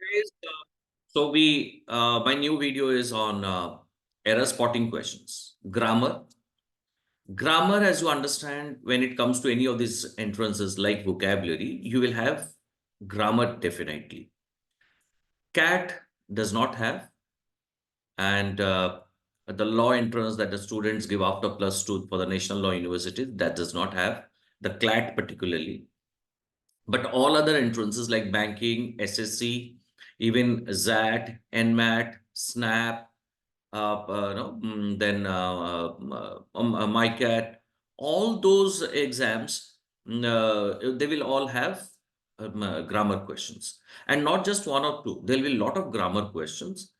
guys, my new video is on error spotting questions. Grammar, as you understand, when it comes to any of these entrances like vocabulary, you will have grammar definitely. Cat does not have, and the law entrance that the students give after +2 for the National Law University, that does not have, the CLAT particularly. But all other entrances like banking, SSC, even ZAT, NMAT, SNAP, no, then MyCat, all those exams, they will all have grammar questions. And not just one or two, there will be a lot of grammar questions.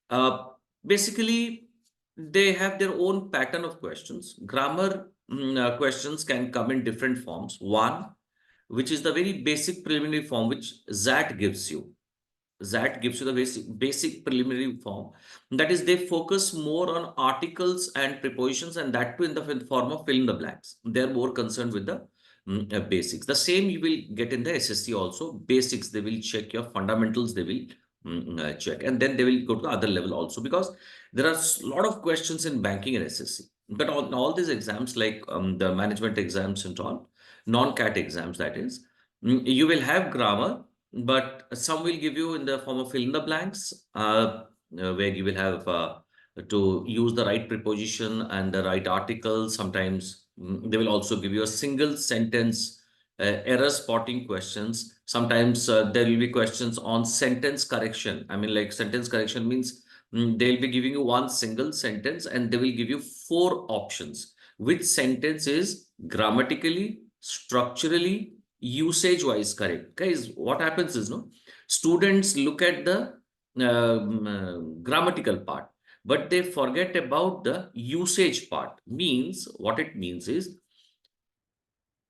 Uh, Basically, they have their own pattern of questions. Grammar questions can come in different forms. One, which is the very basic preliminary form which ZAT gives you. ZAT gives you the basic preliminary form. That is, they focus more on articles and prepositions, and that too in the form of fill in the blanks. They're more concerned with the basics. The same you will get in the SSC also. Basics, they will check your fundamentals, they will check. And then they will go to the other level also, because there are a lot of questions in banking and SSC. But on all these exams, like the management exams and all, non-CAT exams, that is, you will have grammar, but some will give you in the form of fill in the blanks, where you will have to use the right preposition and the right article. Sometimes they will also give you a single sentence error spotting questions. Sometimes there will be questions on sentence correction. I mean, like sentence correction means they'll be giving you one single sentence and they will give you 4 options. Which sentence is grammatically, structurally, usage wise correct? Guys, what happens is, no, students look at the grammatical part, but they forget about the usage part. Means what it means is,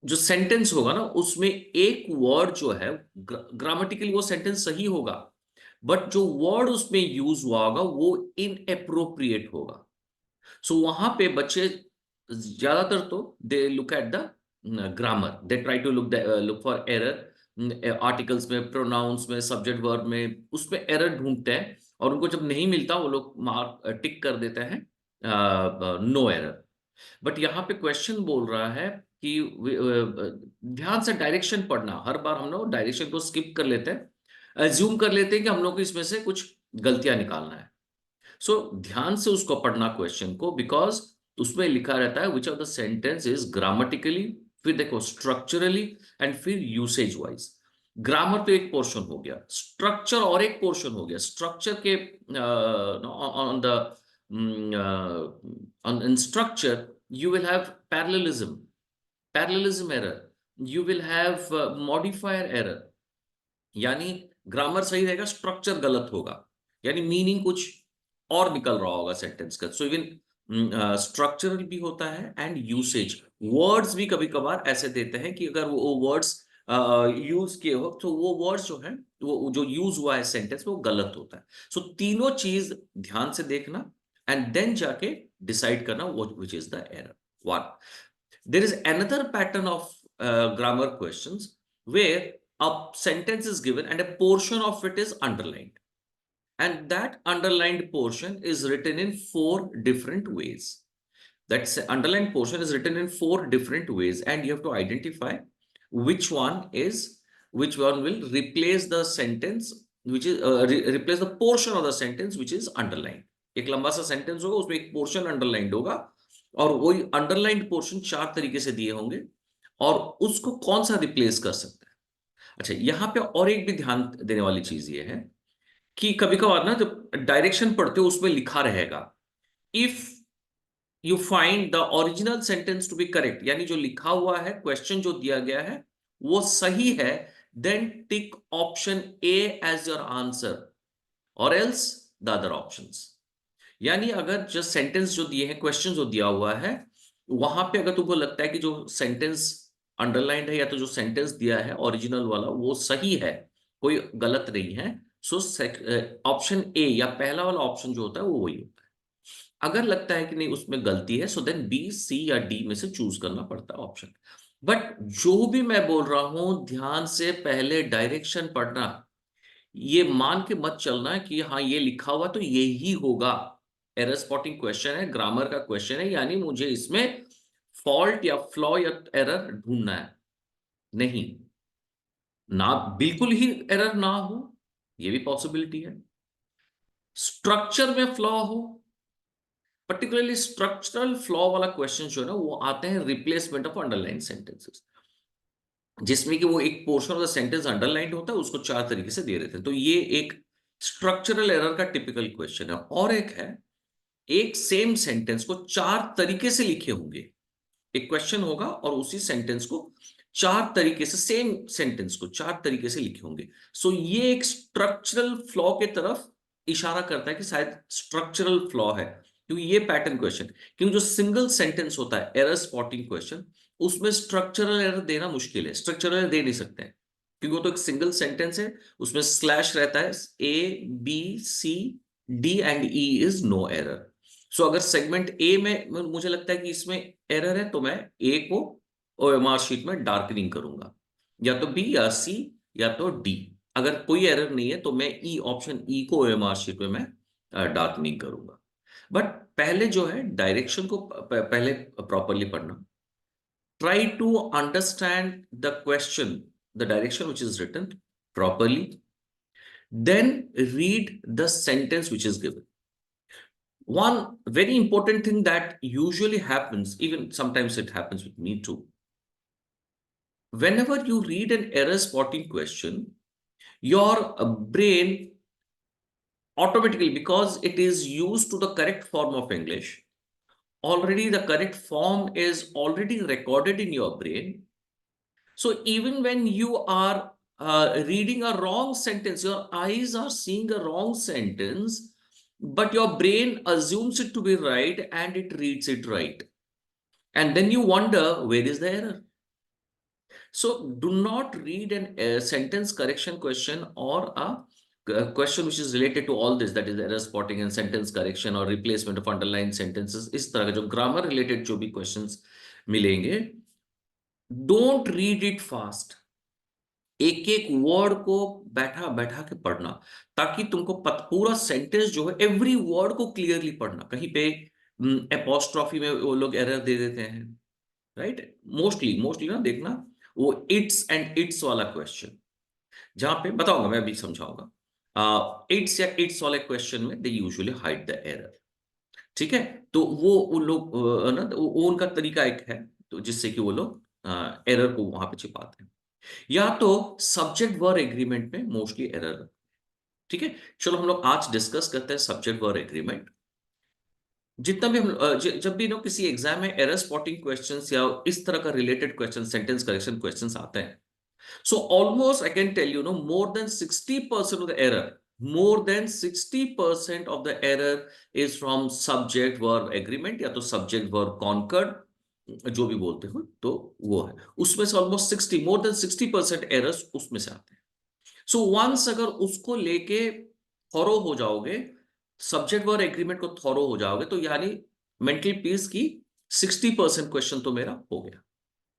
जो sentence होगा ना, उसमें एक word जो है grammatically वो sentence सही होगा, बट जो वर्ड उसमें यूज हुआ होगा वो इनएप्रोप्रिएट होगा. सो वहां पे बच्चे ज्यादातर तो they look at the grammar, they try to look for error. Articles में, प्रोनाउंस में, सब्जेक्ट वर्ब में, उसमें एरर ढूंढते हैं, और उनको जब नहीं मिलता वो लोग मार्क टिक कर देते हैं नो एरर. बट यहाँ पे क्वेश्चन बोल रहा है कि ध्यान से डायरेक्शन पढ़ना. हर बार हम लोग डायरेक्शन को स्किप कर लेते हैं, अज्यूम कर लेते हैं कि हम लोग को इसमें से कुछ गलतियां निकालना है. सो ध्यान से उसको पढ़ना क्वेश्चन को, बिकॉज उसमें लिखा रहता है which of the sentence is grammatically, फिर देखो स्ट्रक्चरली, एंड फिर यूसेज वाइज. ग्रामर तो एक पोर्शन हो गया, स्ट्रक्चर और एक पोर्शन हो गया. स्ट्रक्चर के on the in structure you will have parallelism error, you will have modifier error. यानी ग्रामर सही रहेगा, स्ट्रक्चर गलत होगा, यानी मीनिंग कुछ और निकल रहा होगा सेंटेंस का. सो इवन स्ट्रक्चरल भी होता है एंड यूसेज. वर्ड्स भी कभी कभार ऐसे देते हैं कि अगर वो वर्ड्स यूज किए हो तो वो वर्ड्स जो है, वो जो यूज हुआ है सेंटेंस में, वो गलत होता है. सो तीनों चीज ध्यान से देखना एंड देन जाके डिसाइड करना which is the error. One, there is another pattern of grammar questions where a sentence is given and a portion of it is underlined, and that underlined portion is written in 4 different ways. That underlined portion is written in 4 different ways, and you have to identify which one will replace the sentence which is replace the portion of the sentence which is underlined. एक लंबा सा sentence होगा, उसमें एक portion underlined होगा, और वही underlined portion 4 तरीके से दिए होंगे, और उसको कौन सा रिप्लेस कर सकता है. अच्छा, यहां पे और एक भी ध्यान देने वाली चीज ये है कि कभी कभार ना जब डायरेक्शन पढ़ते हो उसमें लिखा रहेगा if you find the original sentence to be correct, यानी जो लिखा हुआ है, क्वेश्चन जो दिया गया है वो सही है, then tick option a as your answer और एल्स द अदर ऑप्शंस. यानी अगर जस्ट सेंटेंस जो दिए हैं, क्वेश्चन जो दिया हुआ है, वहां पे अगर तुमको लगता है कि जो सेंटेंस अंडरलाइंड है या तो जो सेंटेंस दिया है ओरिजिनल वाला वो सही है, कोई गलत नहीं है, सो ऑप्शन ए या पहला वाला ऑप्शन जो होता है वो वही होता है. अगर लगता है कि नहीं उसमें गलती है, सो देन बी, सी या डी में से चूज करना पड़ता है ऑप्शन. बट जो भी मैं बोल रहा हूं, ध्यान से पहले डायरेक्शन पढ़ना. ये मान के मत चलना है कि हाँ ये लिखा हुआ तो ये ही होगा। एरर स्पॉटिंग क्वेश्चन है, ग्रामर का क्वेश्चन है, यानी मुझे इसमें फॉल्ट या फ्लॉ या एरर ढूंढना है। नहीं, ना बिल्कुल ही एरर ना हो, ये भी पॉसिबिलिटी है। स्ट्रक्चर में फ्लॉ हो, पर्टिकुलरली स्ट्रक्चरल फ्लॉ वाला क्वेश्चन जो है ना वो आते हैं रिप्लेसमेंट ऑफ अंडरलाइन सेंटेंसेस, जिसमें कि वो एक portion of the sentence underline होता है, उसको चार तरीके से दे देते हैं। तो ये एक स्ट्रक्चरल एरर का टिपिकल क्वेश्चन है। और एक है, एक सेम सेंटेंस को चार तरीके से लिखे होंगे। एक क्वेश्चन होगा और उसी सेंटेंस को चार तरीके से, सेम सेंटेंस को चार तरीके से लिखे होंगे। सो ये एक स्ट्रक्चरल फ्लॉ के तरफ इशारा करता है कि शायद स्ट्रक्चरल फ्लॉ है, क्योंकि ये पैटर्न क्वेश्चन, क्योंकि जो सिंगल सेंटेंस होता है एरर स्पॉटिंग क्वेश्चन, उसमें स्ट्रक्चरल एरर देना मुश्किल है, स्ट्रक्चरल एरर दे नहीं सकते हैं, क्योंकि वो तो एक सिंगल सेंटेंस है, उसमें स्लैश रहता है, A B C D and E is no error. So अगर सेगमेंट ए में मुझे लगता है कि इसमें एरर है, तो मैं ए को ओएमआर शीट में डार्कनिंग करूंगा, या तो बी या सी या तो डी। अगर कोई एरर नहीं है तो मैं ई, ऑप्शन ई को ओएमआर शीट में मैं डार्कनिंग करूंगा। बट पहले जो है डायरेक्शन को पहले प्रॉपरली पढ़ना। Try to understand the question, the direction which is written properly, then read the sentence which is given. One very important thing that usually happens, even sometimes it happens with me too. Whenever you read an error spotting question, your brain automatically, because it is used to the correct form of English, already the correct form is already recorded in your brain. So even when you are reading a wrong sentence, your eyes are seeing a wrong sentence, but your brain assumes it to be right and it reads it right. And then you wonder, where is the error? So do not read a sentence correction question or a question which is related to all this, that is error spotting and sentence correction or replacement of underlined sentences. इस तरह के जो grammar related जो भी questions मिलेंगे, don't read it fast. एक एक word को बैठा बैठा के पढ़ना, ताकि तुमको पूरा सेंटेंस जो है एवरी वर्ड को क्लियरली पढ़ना। कहीं पे एपोस्ट्रॉफी में वो लोग एरर दे देते हैं, राइट? मोस्टली मोस्टली ना देखना, वो इट्स एंड इट्स वाला क्वेश्चन, जहां पे बताऊंगा, मैं अभी समझाऊंगा। इट्स या इट्स वाले क्वेश्चन में they usually hide the error. ठीक है, तो वो लोग ना, वो उनका तरीका एक है, तो जिससे कि वो लोग एरर को वहां पे छिपाते हैं। या तो सब्जेक्ट वर्ब एग्रीमेंट में मोस्टली एरर। ठीक है, चलो हम लोग आज डिस्कस करते हैं सब्जेक्ट वर्ब एग्रीमेंट। जितना भी हम जब भी ना किसी एग्जाम में एरर स्पॉटिंग क्वेश्चंस या इस तरह का related question, sentence correction questions आते हैं, so almost I can tell you, more than 60% of the error, more than 60% of the error is from subject verb agreement या तो subject verb concord, जो भी बोलते हो, तो वो है उसमें से ऑलमोस्ट 60, मोर देन 60% एरर्स उसमें से आते हैं। सो वंस अगर उसको लेके थॉरो हो जाओगे, सब्जेक्ट वर्ब एग्रीमेंट को थॉरो हो जाओगे, तो यानी मेंटल पीस की 60% क्वेश्चन तो मेरा हो गया।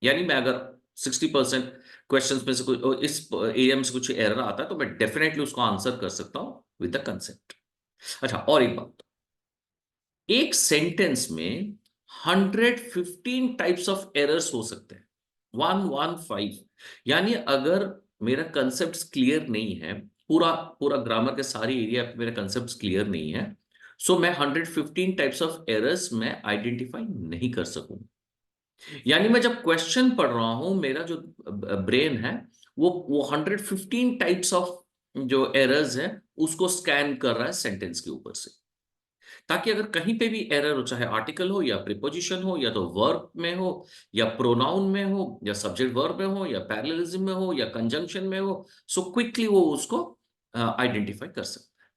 यानी मैं अगर 60% क्वेश्चंस में से कोई इस एरिया में से कुछ एरर आता है, तो मैं डेफिनेटली उसको आंसर कर सकता हूं विद द कंसेप्ट। अच्छा, और एक बात, एक सेंटेंस में 115 टाइप्स ऑफ एरर्स हो सकते हैं, 115। यानी अगर मेरा कंसेप्ट क्लियर नहीं है, पूरा पूरा ग्रामर के सारी एरिया पे मेरा कंसेप्ट क्लियर नहीं है, सो मैं 115 टाइप्स ऑफ एरर्स में आइडेंटिफाई नहीं कर सकूंगा। यानी मैं जब क्वेश्चन पढ़ रहा हूं, मेरा जो ब्रेन है वो 115 टाइप्स ऑफ जो एरर्स है उसको स्कैन कर रहा है सेंटेंस के ऊपर से, ताकि अगर कहीं पे भी एरर हो, चाहे आर्टिकल हो या प्रीपोजिशन हो या तो वर्ब में हो या प्रोनाउन में हो या सब्जेक्ट वर्ब में हो या पैरेललिज्म में हो या कंजंक्शन में हो, सो क्विकली वो उसको आइडेंटिफाई कर सकता है।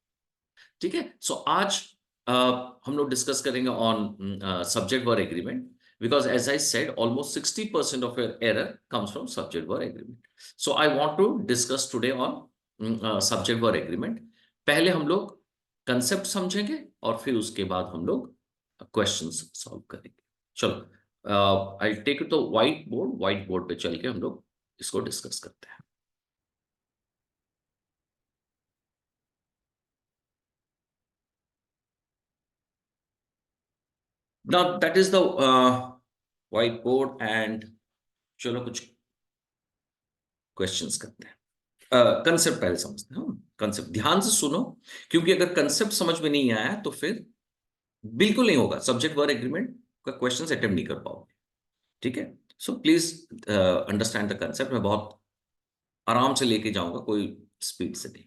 ठीक है, सो आज हम लोग डिस्कस करेंगे on subject verb agreement, because as I said, almost 60% of your error comes from subject verb agreement. So I want to discuss today on subject verb agreement. पहले हम लोग कंसेप्ट समझेंगे और फिर उसके बाद हम लोग क्वेश्चंस सॉल्व करेंगे। चलो, आई टेक तो व्हाइट बोर्ड पे चल के हम लोग इसको डिस्कस करते हैं। Now that is the white board and चलो कुछ क्वेश्चंस करते हैं। कंसेप्ट पहले समझते हैं। कंसेप्ट ध्यान से सुनो, क्योंकि अगर कंसेप्ट समझ में नहीं आया तो फिर बिल्कुल नहीं होगा, सब्जेक्ट वर्ब एग्रीमेंट का क्वेश्चन अटेम्प्ट नहीं कर पाओगे। ठीक है, so please understand the concept. मैं बहुत आराम से लेके जाऊंगा, कोई स्पीड से नहीं।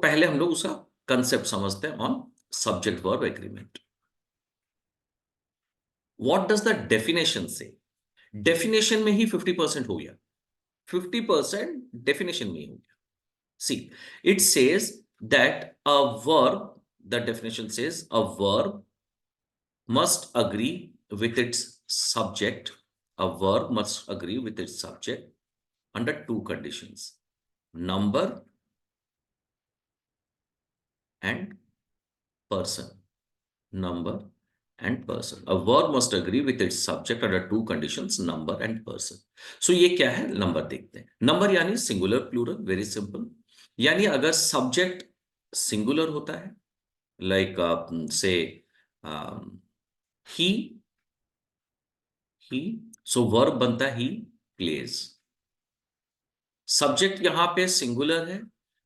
पहले हम लोग उसका कंसेप्ट समझते हैं on subject verb agreement. What does the definition से? डेफिनेशन में ही 50% हो गया। 50% डेफिनेशन में ही हो गया। C, it says that a verb, the definition says a verb must agree with its subject. A verb must agree with its subject under two conditions: number and person. Number and person. A verb must agree with its subject under two conditions: number and person. So ये क्या है? Number देखते हैं। Number यानी singular plural, very simple. यानी अगर subject singular होता है, लाइक से ही, ही, सो वर्ब बनता ही प्लेज। सब्जेक्ट यहां पे सिंगुलर है,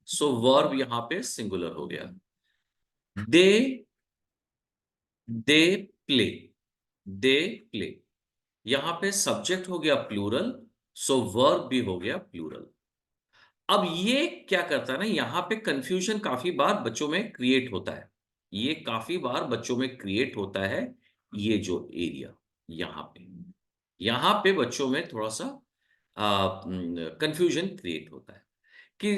सो वर्ब यहां पे सिंगुलर हो गया। दे, दे प्ले, दे प्ले। यहां पे सब्जेक्ट हो गया प्लूरल, सो वर्ब भी हो गया प्लूरल। अब ये क्या करता है ना, यहां पे कंफ्यूजन काफी बार बच्चों में क्रिएट होता है। ये काफी बार बच्चों में क्रिएट होता है, ये जो एरिया यहां पे बच्चों में थोड़ा सा कंफ्यूजन क्रिएट होता है कि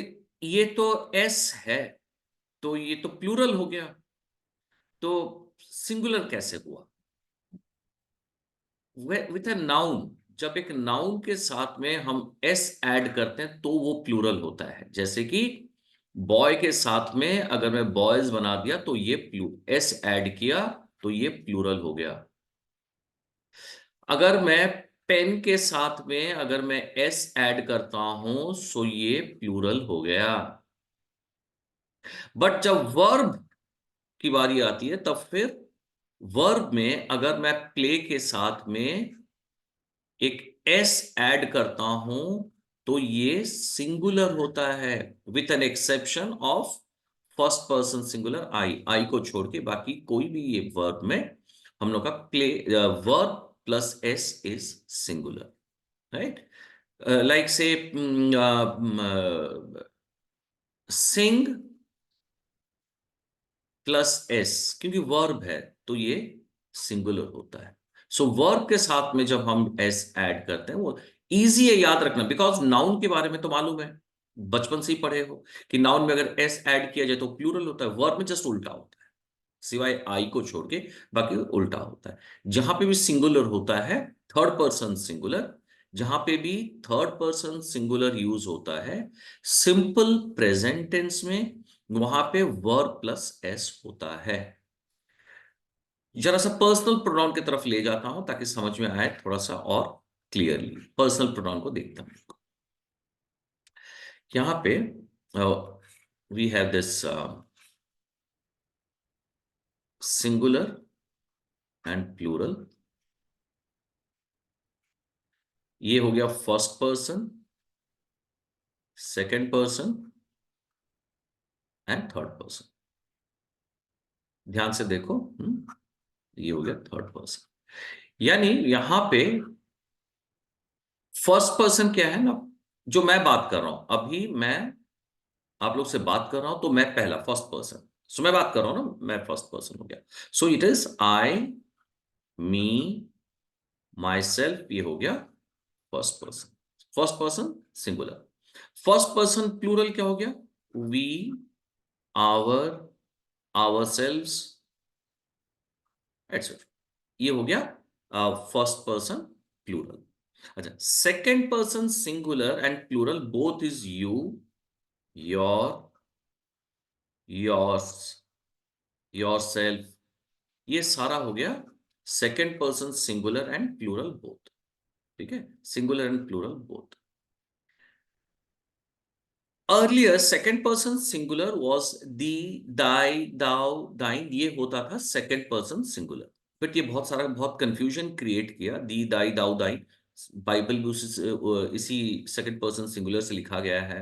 ये तो एस है, तो ये तो प्लूरल हो गया, तो सिंगुलर कैसे हुआ? विथ अ नाउन, जब एक नाउन के साथ में हम एस ऐड करते हैं तो वो प्लूरल होता है। जैसे कि बॉय के साथ में अगर मैं बॉयज बना दिया तो ये एस ऐड किया तो ये प्लूरल हो गया। अगर मैं पेन के साथ में अगर मैं एस ऐड करता हूं सो ये प्लूरल हो गया। बट जब वर्ब की बारी आती है तब फिर वर्ब में अगर मैं प्ले के साथ में एक एस ऐड करता हूं तो ये सिंगुलर होता है, with an exception of first person singular I को छोड़ के बाकी कोई भी ये वर्ब में हम लोग का play verb plus S is singular, right? Like से सिंग प्लस एस, क्योंकि वर्ब है तो ये सिंगुलर होता है। सो वर्ब के साथ में जब हम एस ऐड करते हैं वो इजी है याद रखना, बिकॉज नाउन के बारे में तो मालूम है, बचपन से ही पढ़े हो कि नाउन में अगर एस ऐड किया जाए तो प्लूरल होता है, वर्ब में जस्ट उल्टा होता है, सिवाय आई को छोड़ के बाकी उल्टा होता है। जहां पे भी सिंगुलर होता है थर्ड पर्सन सिंगुलर, जहां पे भी थर्ड पर्सन सिंगुलर यूज होता है सिंपल प्रेजेंट टेंस में, वहां पे वर्ब प्लस एस होता है। जरा सा पर्सनल प्रोनाउन की तरफ ले जाता हूं ताकि समझ में आए थोड़ा सा और क्लियरली। पर्सनल प्रोनाउन को देखते हैं। यहां पे we have this singular and plural. ये हो गया first person, second person and third person. ध्यान से देखो, ये हो गया थर्ड पर्सन। यानी यहां पे फर्स्ट पर्सन क्या है ना, जो मैं बात कर रहा हूं अभी, मैं आप लोग से बात कर रहा हूं तो मैं पहला फर्स्ट पर्सन, सो मैं बात कर रहा हूं ना, मैं फर्स्ट पर्सन हो गया। So it is I, me, myself, ये हो गया first person. First person singular. First person plural क्या हो गया? We, our, ourselves etcetera. ये हो गया फर्स्ट पर्सन प्लूरल। अच्छा, second person singular and plural both is you, your, yours, yourself. ये सारा हो गया second person singular and plural both. ठीक है, singular and plural both. Earlier second person singular was दी, दाई, दाउ, दाइन, ये होता था सेकेंड पर्सन सिंगुलर। बट ये बहुत कंफ्यूजन क्रिएट किया, दी दाई दाऊ दाई। बाइबल भी इसी सेकंड पर्सन सिंगुलर से लिखा गया है।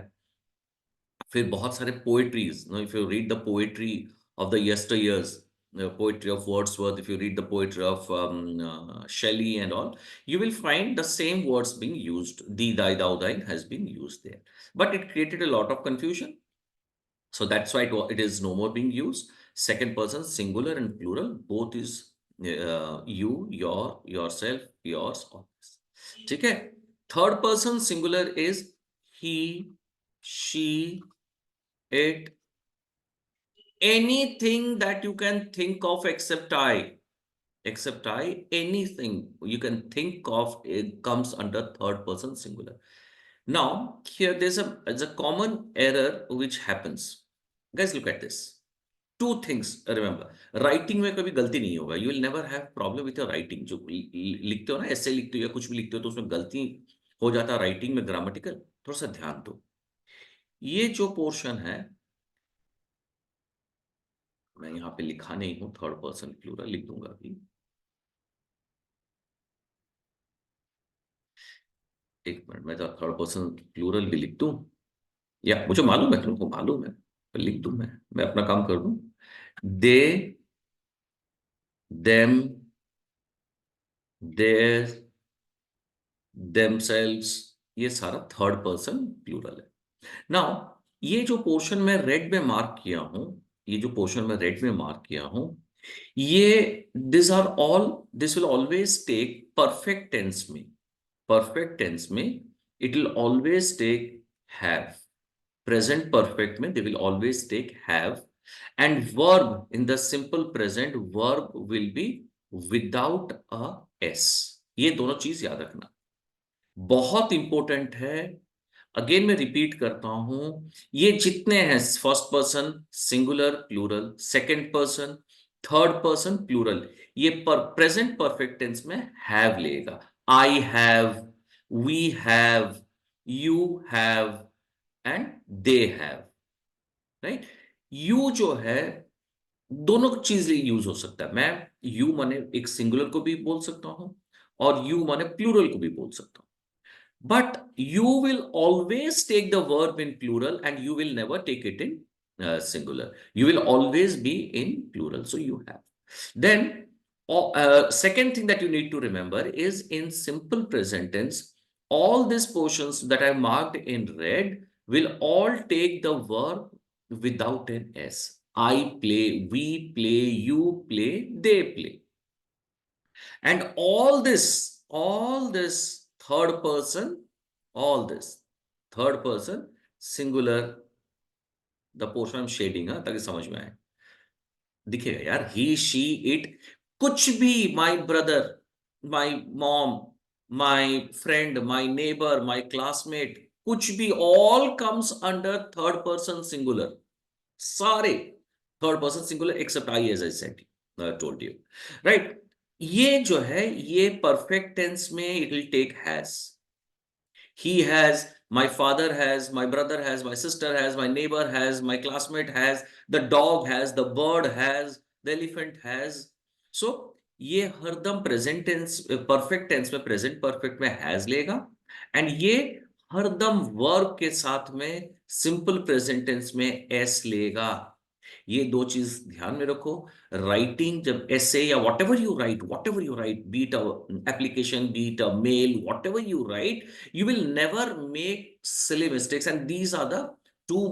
फिर बहुत सारे poetries, if you read the poetry of the यस्टर years, poetry of Wordsworth, if you read the poetry of Shelley and all, you will find the same words being used. Thee, thy, thou, thine has been used there. But it created a lot of confusion. So that's why it is no more being used. Second person, singular and plural, both is you, your, yourself, yours, always. Okay? Third person singular is he, she, it, anything that you can think of except I. Except I, anything you can think of, it comes under third person singular. Now, here there's a common error which happens. Guys, look at this. Two things remember. Writing में कभी गलती नहीं होगा. You will never have problem with your writing. जो लिखते हो ना, ऐसे लिखते हो या कुछ भी लिखते हो तो उसमें गलती हो जाता है राइटिंग में, ग्रामेटिकल, थोड़ा सा ध्यान दो। ये जो पोर्शन है, मैं यहाँ पे लिखा नहीं हूं, थर्ड पर्सन प्लूरल लिख दूंगा अभी। एक मिनट, मैं तो थर्ड पर्सन प्लूरल भी लिख दूं, या मुझे मालूम है, तुमको मालूम है, पर लिख दूं मैं अपना काम कर दूं। दे, देम, देयर, देमसेल्व्स, ये सारा थर्ड पर्सन प्लूरल है। नाउ, ये जो पोर्शन में रेड में मार्क किया हूं, ये जो पोर्शन में रेड में मार्क किया हूं, ये this will always take perfect tense में। परफेक्ट टेंस में it will always take have. Present perfect में they will always take have, and verb in the simple present, verb will be without a s। ये दोनों चीज याद रखना, बहुत important है। अगेन मैं रिपीट करता हूं, ये जितने हैं first person singular plural, second person, third person plural, ये प्रेजेंट परफेक्ट टेंस में हैव लेगा। I have, we have, you have and they have, right. You जो है दोनों चीज यूज हो सकता है। मैं यू माने एक सिंगुलर को भी बोल सकता हूं और यू माने प्लूरल को भी बोल सकता हूं, but you will always take the verb in plural and you will never take it in singular. You will always be in plural, so you have. Then second thing that you need to remember is in simple present tense, all these portions that I marked in red will all take the verb without an s. I play, we play, you play, they play. And all this third person, all this third person singular, the portion I'm shading, ताकि समझ में आए, दिखेगा यार, he, she, it, कुछ भी, my brother, my mom, my friend, my neighbor, my classmate, कुछ भी, all comes under third person singular. सारे third person singular except I, as I said, told you, right. ये जो है ये परफेक्ट टेंस में it will take has. He has, my father has, my brother has, my sister has, my neighbor has, my classmate has, the dog has, the bird has, the elephant has. So ये हरदम present tense, perfect tense में present perfect में has लेगा, and ये हरदम verb के साथ में सिंपल प्रेजेंट टेंस में एस लेगा। ये दो चीज ध्यान में रखो। राइटिंग जब ऐसे या whatever you write, be it application, be it a mail, whatever you write, you will never make silly mistakes, and these are the two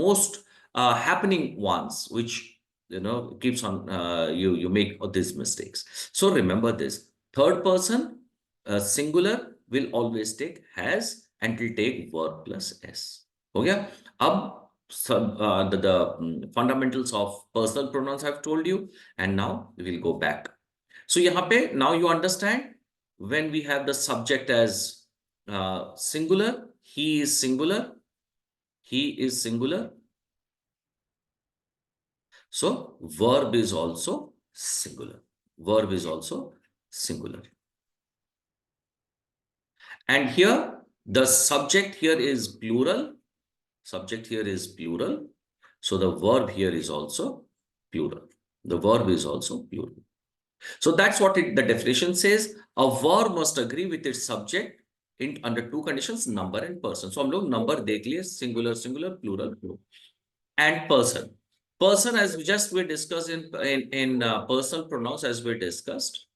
most happening ones which keeps on you make these mistakes. So remember this, third person singular will always take has and will take verb plus s. हो गया। अब the fundamentals of personal pronouns I've told you, and now we will go back. So यहाँ पे now you understand when we have the subject as singular, he is singular, he is singular. So verb is also singular. Verb is also singular. And here the subject here is plural. Subject here is plural. So the verb here is also plural. The verb is also plural. So that's what the definition says. A verb must agree with its subject in under two conditions, number and person. So हम लोग number देख लिए, singular, singular, plural, plural. And person. Person, as we discussed in personal pronouns, as we discussed.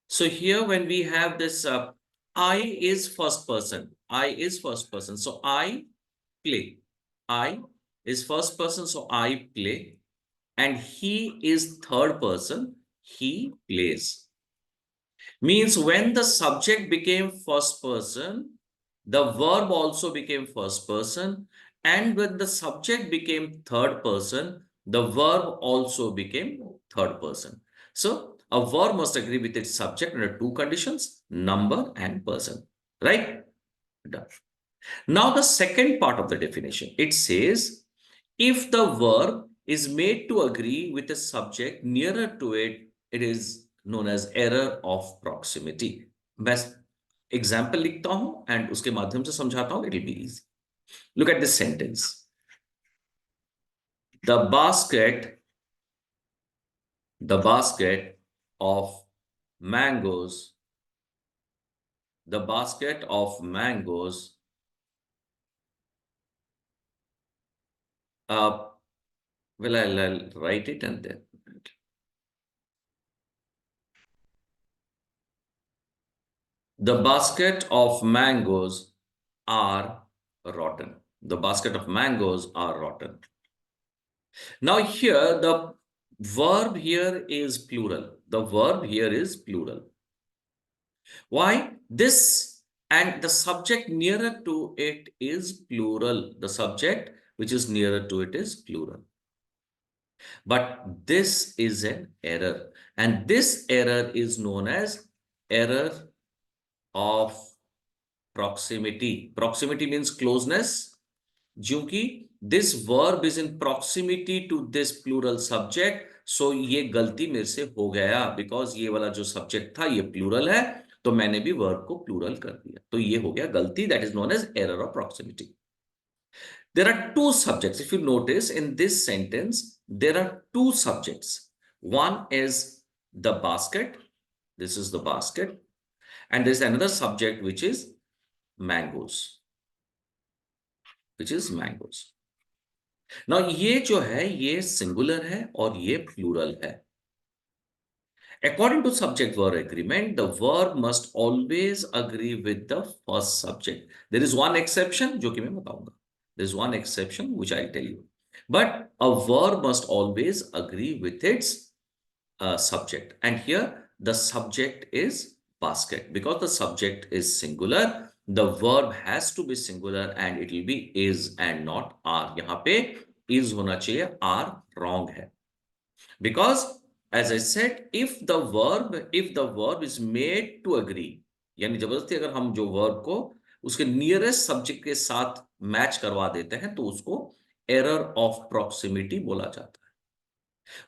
So here when we have this, I is first person. I is first person. So I play. I is first person. So I play. And he is third person. He plays. Means when the subject became first person, the verb also became first person. And when the subject became third person, the verb also became third person. So a verb must agree with its subject under two conditions, number and person. Right? Done. Now the second part of the definition, it says, if the verb is made to agree with a subject nearer to it, it is known as error of proximity. मैं example लिखता हूं and उसके माध्यम से समझाता हूं, it will be easy. Look at this sentence. The basket the basket of mangoes, the basket of mangoes, uh, well, I'll write it and then. The basket of mangoes are rotten. The basket of mangoes are rotten. Now here, the verb here is plural. The verb here is plural. Why? This and the subject nearer to it is plural. The subject which is nearer to it is plural. But this is an error. And this error is known as error of proximity. Proximity means closeness. क्योंकि this verb is in proximity to this plural subject, so ये गलती मेरे से हो गया, because ये वाला जो subject था ये plural है, तो मैंने भी verb को plural कर दिया, तो ये हो गया गलती. That is known as error of proximity. There are two subjects. If you notice in this sentence, there are two subjects. One is the basket. This is the basket. And there's another subject which is mangoes. Which is mangoes. Now ये जो है ये singular है और ये plural है. According to subject verb agreement, the verb must always agree with the first subject. There is one exception जो कि मैं बताऊंगा. There is one exception which I'll tell you. But a verb must always agree with its subject. And here the subject is basket. Because the subject is singular, the verb has to be singular and it will be is and not are. यहाँ पे is होना चाहिए, are wrong है. Because as I said, if the verb is made to agree, यानी जबरदस्ती अगर हम जो verb को उसके nearest subject के साथ मैच करवा देते हैं तो उसको error of proximity बोला जाता है.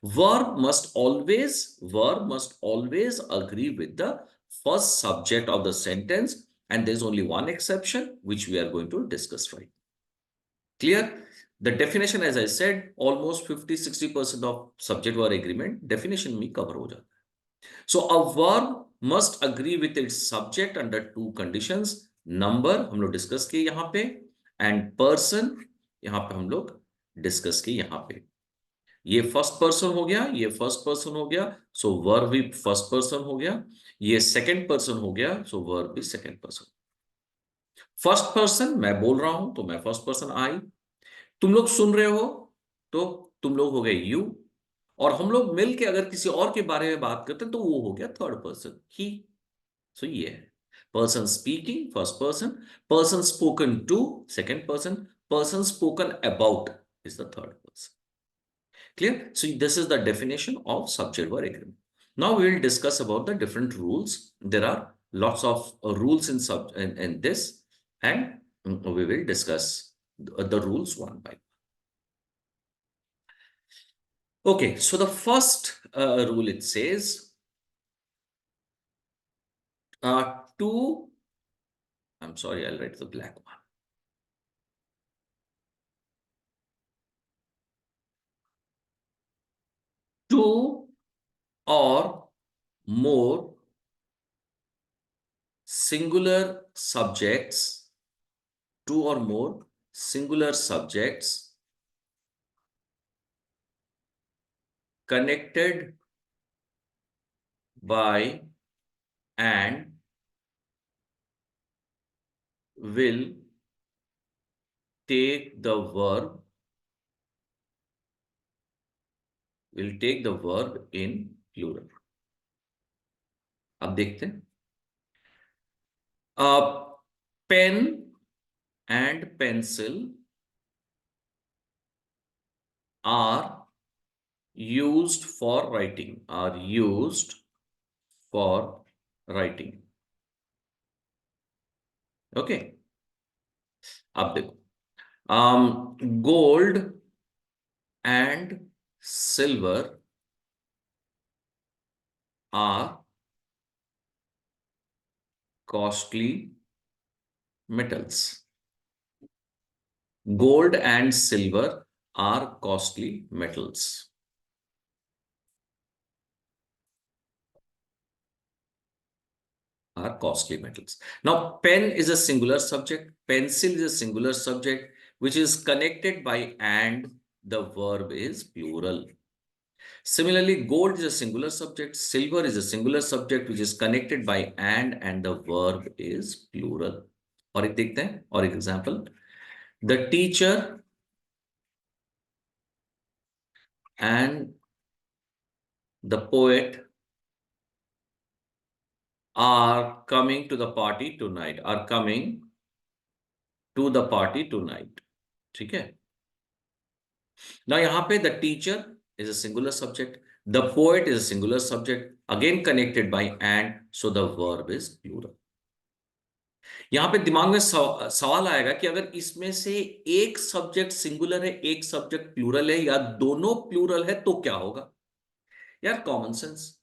Verb must always agree with the first subject of the sentence, and there's only one exception which we are going to discuss right. Clear? The definition, as I said, almost 50-60% of subject verb agreement definition में cover हो जाता है. So a verb must agree with its subject under two conditions. Number हम लोग discuss किए यहाँ पे, and person यहाँ पे हम लोग डिस्कस किए यहाँ पे. ये फर्स्ट पर्सन हो गया, ये फर्स्ट पर्सन हो गया, सो वर्ब भी फर्स्ट पर्सन हो गया. ये सेकंड पर्सन हो गया, सो वर्ब भी सेकंड पर्सन. फर्स्ट पर्सन मैं बोल रहा हूं तो मैं फर्स्ट पर्सन आई, तुम लोग सुन रहे हो तो तुम लोग हो गए यू, और हम लोग मिलके अगर किसी और के बारे में बात करते हैं तो वो हो गया थर्ड पर्सन, ही. सो ये है person speaking first person, person spoken to second person, person spoken about is the third person. Clear? So this is the definition of subject verb agreement. Now we will discuss about the different rules. There are lots of rules in this, and we will discuss the rules one by one. Okay, so the first rule, it says two. I'm sorry, I'll write the black one. Two or more singular subjects, two or more singular subjects connected by and will take the verb in plural. अब देखते हैं. Pen and pencil are used for writing. Okay. अब देखो. Gold and silver are costly metals. Gold and silver are costly metals. Are costly metals. Now, pen is a singular subject. Pencil is a singular subject, which is connected by and. The verb is plural. Similarly, gold is a singular subject. Silver is a singular subject, which is connected by and the verb is plural. और एक देखते हैं और एक example. The teacher and the poet are coming to the party tonight. Are coming to the party tonight. ठीक है. Now यहाँ पे the teacher is a singular subject. The poet is a singular subject. Again connected by and, so the verb is plural. यहाँ पे दिमाग में सवाल आएगा कि अगर इसमें से एक सब्जेक्ट सिंगुलर है, एक सब्जेक्ट प्लूरल है, या दोनों प्लूरल है, तो क्या होगा? यार कॉमन सेंस.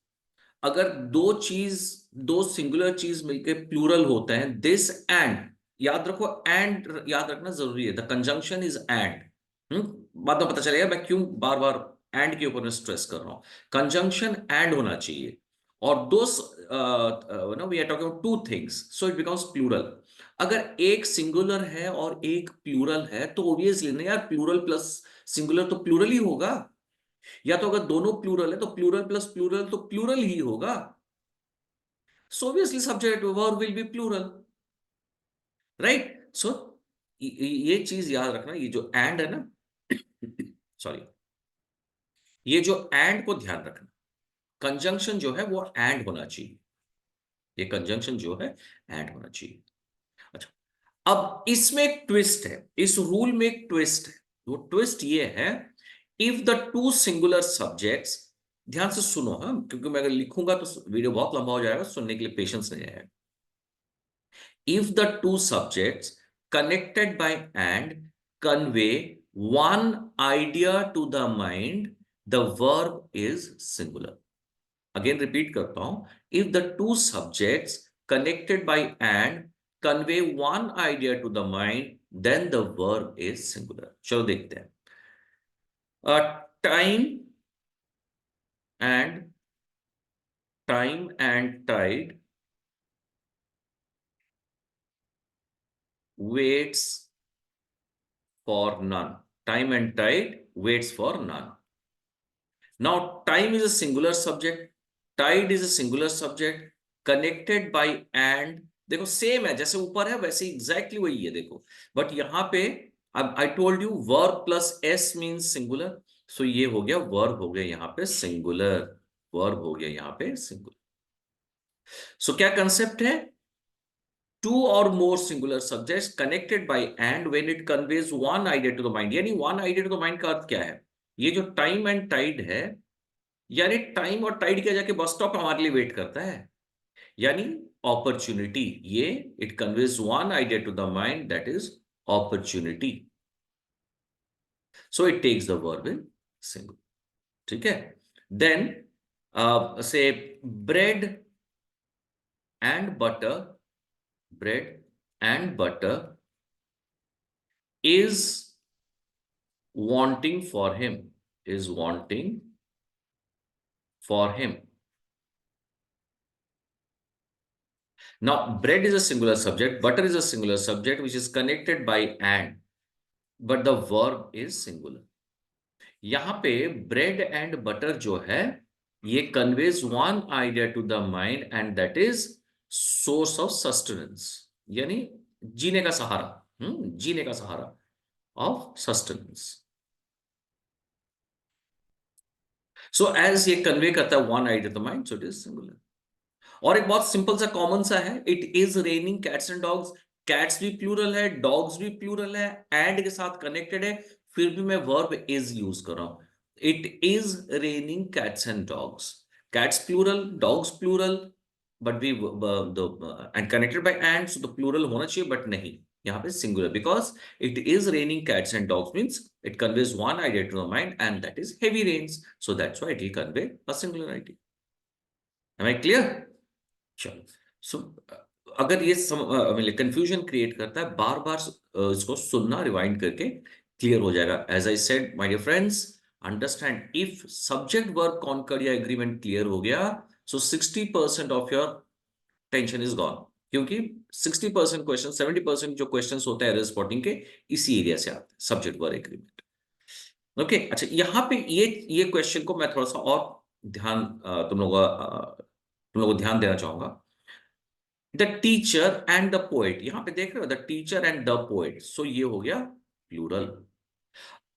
अगर दो सिंगुलर चीज मिलकर प्लूरल होते हैं, दिस एंड, याद रखो, एंड याद रखना जरूरी है. The conjunction is and. बाद में पता चलेगा मैं क्यों बार बार एंड के ऊपर स्ट्रेस कर रहा हूं. कंजंक्शन एंड होना चाहिए. और दो know we are talking about two things, so it becomes plural. अगर एक सिंगुलर है और एक प्लूरल है, तो ऑब्वियसली ना यार, प्लूरल प्लस सिंगुलर तो प्लूरल ही होगा. या तो अगर दोनों प्लूरल है तो प्लूरल प्लस प्लूरल तो प्लूरल ही होगा. So obviously subject verb will be plural, right? So ये चीज याद रखना, ये जो एंड है ना, सॉरी, ये जो एंड को ध्यान रखना. कंजंक्शन जो है वो एंड होना चाहिए. ये कंजंक्शन जो है एंड होना चाहिए. अच्छा, अब इसमें एक ट्विस्ट है, इस रूल में एक ट्विस्ट है. वो ट्विस्ट ये है, if the two singular subjects, ध्यान से सुनो, हाँ, क्योंकि मैं अगर लिखूंगा तो वीडियो बहुत लंबा हो जाएगा, सुनने के लिए पेशेंस नहीं आएगा. If the two subjects connected by and convey one idea to the mind, the verb is singular. Again, repeat करता हूं. If the two subjects connected by and convey one idea to the mind, then the verb is singular. चलो देखते हैं. Time and tide waits for none. Time and tide waits for none. Now, time is a singular subject, tide is a singular subject, connected by and. देखो same है, जैसे ऊपर है वैसे exactly वही है, देखो. बट यहां पे I told you verb plus S means singular. So ये हो गया वर्ब, हो गया यहां पे सिंगुलर. वर्ब हो गया यहां पे सिंगुलर. सो क्या कंसेप्ट है? Two or more singular subjects connected by and when it conveys one idea to the mind. यानी one idea to the mind का अर्थ क्या है? ये जो टाइम एंड टाइड है, यानी टाइम और टाइड क्या जाके बस स्टॉप हमारे लिए वेट करता है, यानी अपॉर्चुनिटी. ये it conveys one idea to the mind, that is opportunity. So it takes the verb in singular. ठीक है. Then say bread and butter, bread and butter is wanting for him, is wanting for him. Now bread is a singular subject, butter is a singular subject which is connected by and, but the verb is singular. यहां पे bread and butter जो है ये conveys one idea to the mind and that is source of sustenance, यानी जीने का सहारा, जीने का सहारा ऑफ सस्टेनेंस. सो एज ये कन्वे करता है one idea to the mind, so it is singular. और एक बहुत सिंपल सा कॉमन सा है, it is raining cats and dogs. Cats भी प्लूरल है, डॉग्स भी प्लूरल है, एंड के साथ कनेक्टेड है, फिर भी मैं वर्ब इज यूज कर रहा हूं. It is raining cats and dogs. Cats plural, dogs plural, but भी and connected by and, so the plural होना चाहिए, बट नहीं, यहाँ पे singular, because it is raining cats and dogs means it conveys one idea to the mind and that is heavy rains, so that's why it will convey a singular idea. Am I clear? चलो. So अगर ये confusion create करता है, बार बार इसको सुनना, rewind करके clear हो जाएगा. As I said my dear friends, understand, if subject verb concord या एग्रीमेंट क्लियर हो गया, so 60% of your tension is gone. क्योंकि 60% क्वेश्चन, 70% जो क्वेश्चन होते हैं एरर स्पॉटिंग के, इसी एरिया से आते हैं, सब्जेक्ट वर्ब एग्रीमेंट. ओके, अच्छा, यहाँ पे ये क्वेश्चन को मैं थोड़ा सा और ध्यान तुम लोगों को ध्यान देना चाहूंगा. The teacher and the poet, यहां पे देख रहे हो, the teacher and the poet, so ये हो गया प्लूरल.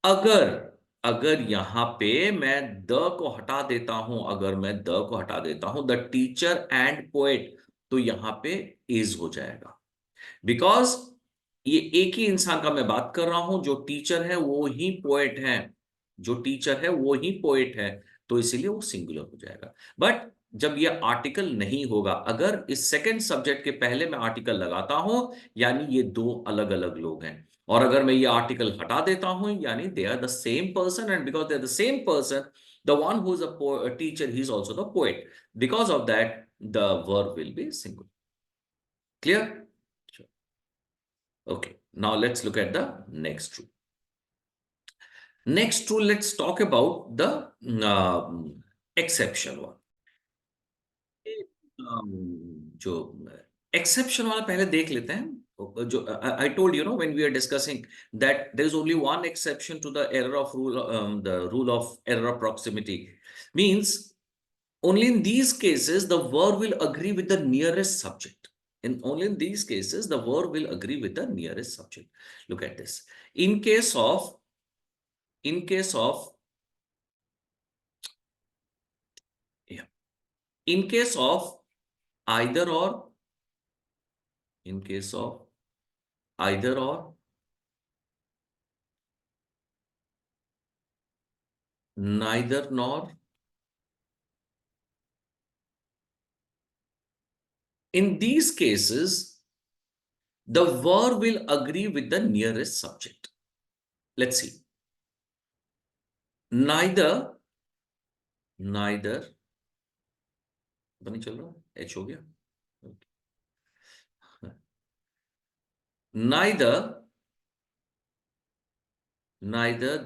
अगर अगर यहां पे मैं द को हटा देता हूं, अगर मैं द को हटा देता हूं, द टीचर एंड पोएट, तो यहां पे इज हो जाएगा. बिकॉज ये एक ही इंसान का मैं बात कर रहा हूं, जो टीचर है वो ही पोएट है, जो टीचर है वो ही पोएट है, तो इसीलिए वो सिंगुलर हो जाएगा. बट जब ये आर्टिकल नहीं होगा, अगर इस सेकंड सब्जेक्ट के पहले मैं आर्टिकल लगाता हूं, यानी ये दो अलग अलग लोग हैं. और अगर मैं ये आर्टिकल हटा देता हूं, यानी they are the same person, and because they are the same person, the one who is a teacher, he is also the poet. Because of that the verb will be singular. Clear? Okay, now let's look at the next rule. Next rule, let's talk about the exception one. जो exception वाला पहले देख लेते हैं. जो I told you, when we are discussing that there is only one exception to the error of rule, the rule of error of proximity, means only in these cases the verb will agree with the nearest subject. Only in these cases the verb will agree with the nearest subject. Look at this. In case of yeah, in case of either or, in case of either or, neither nor, in these cases the verb will agree with the nearest subject. Let's see. Neither पता नहीं चल रहा, H हो गया. neither